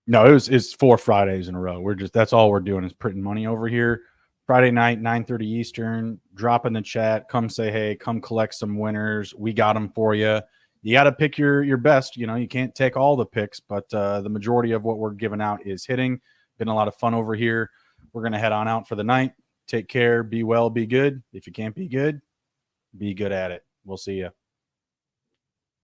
No, it's 4 Fridays in a row. That's all we're doing is printing money over here. Friday night, 9:30 Eastern. Drop in the chat. Come say hey. Come collect some winners. We got them for you. You got to pick your best. You know, you can't take all the picks, but the majority of what we're giving out is hitting. Been a lot of fun over here. We're gonna head on out for the night. Take care. Be well. Be good. If you can't be good at it. We'll see you.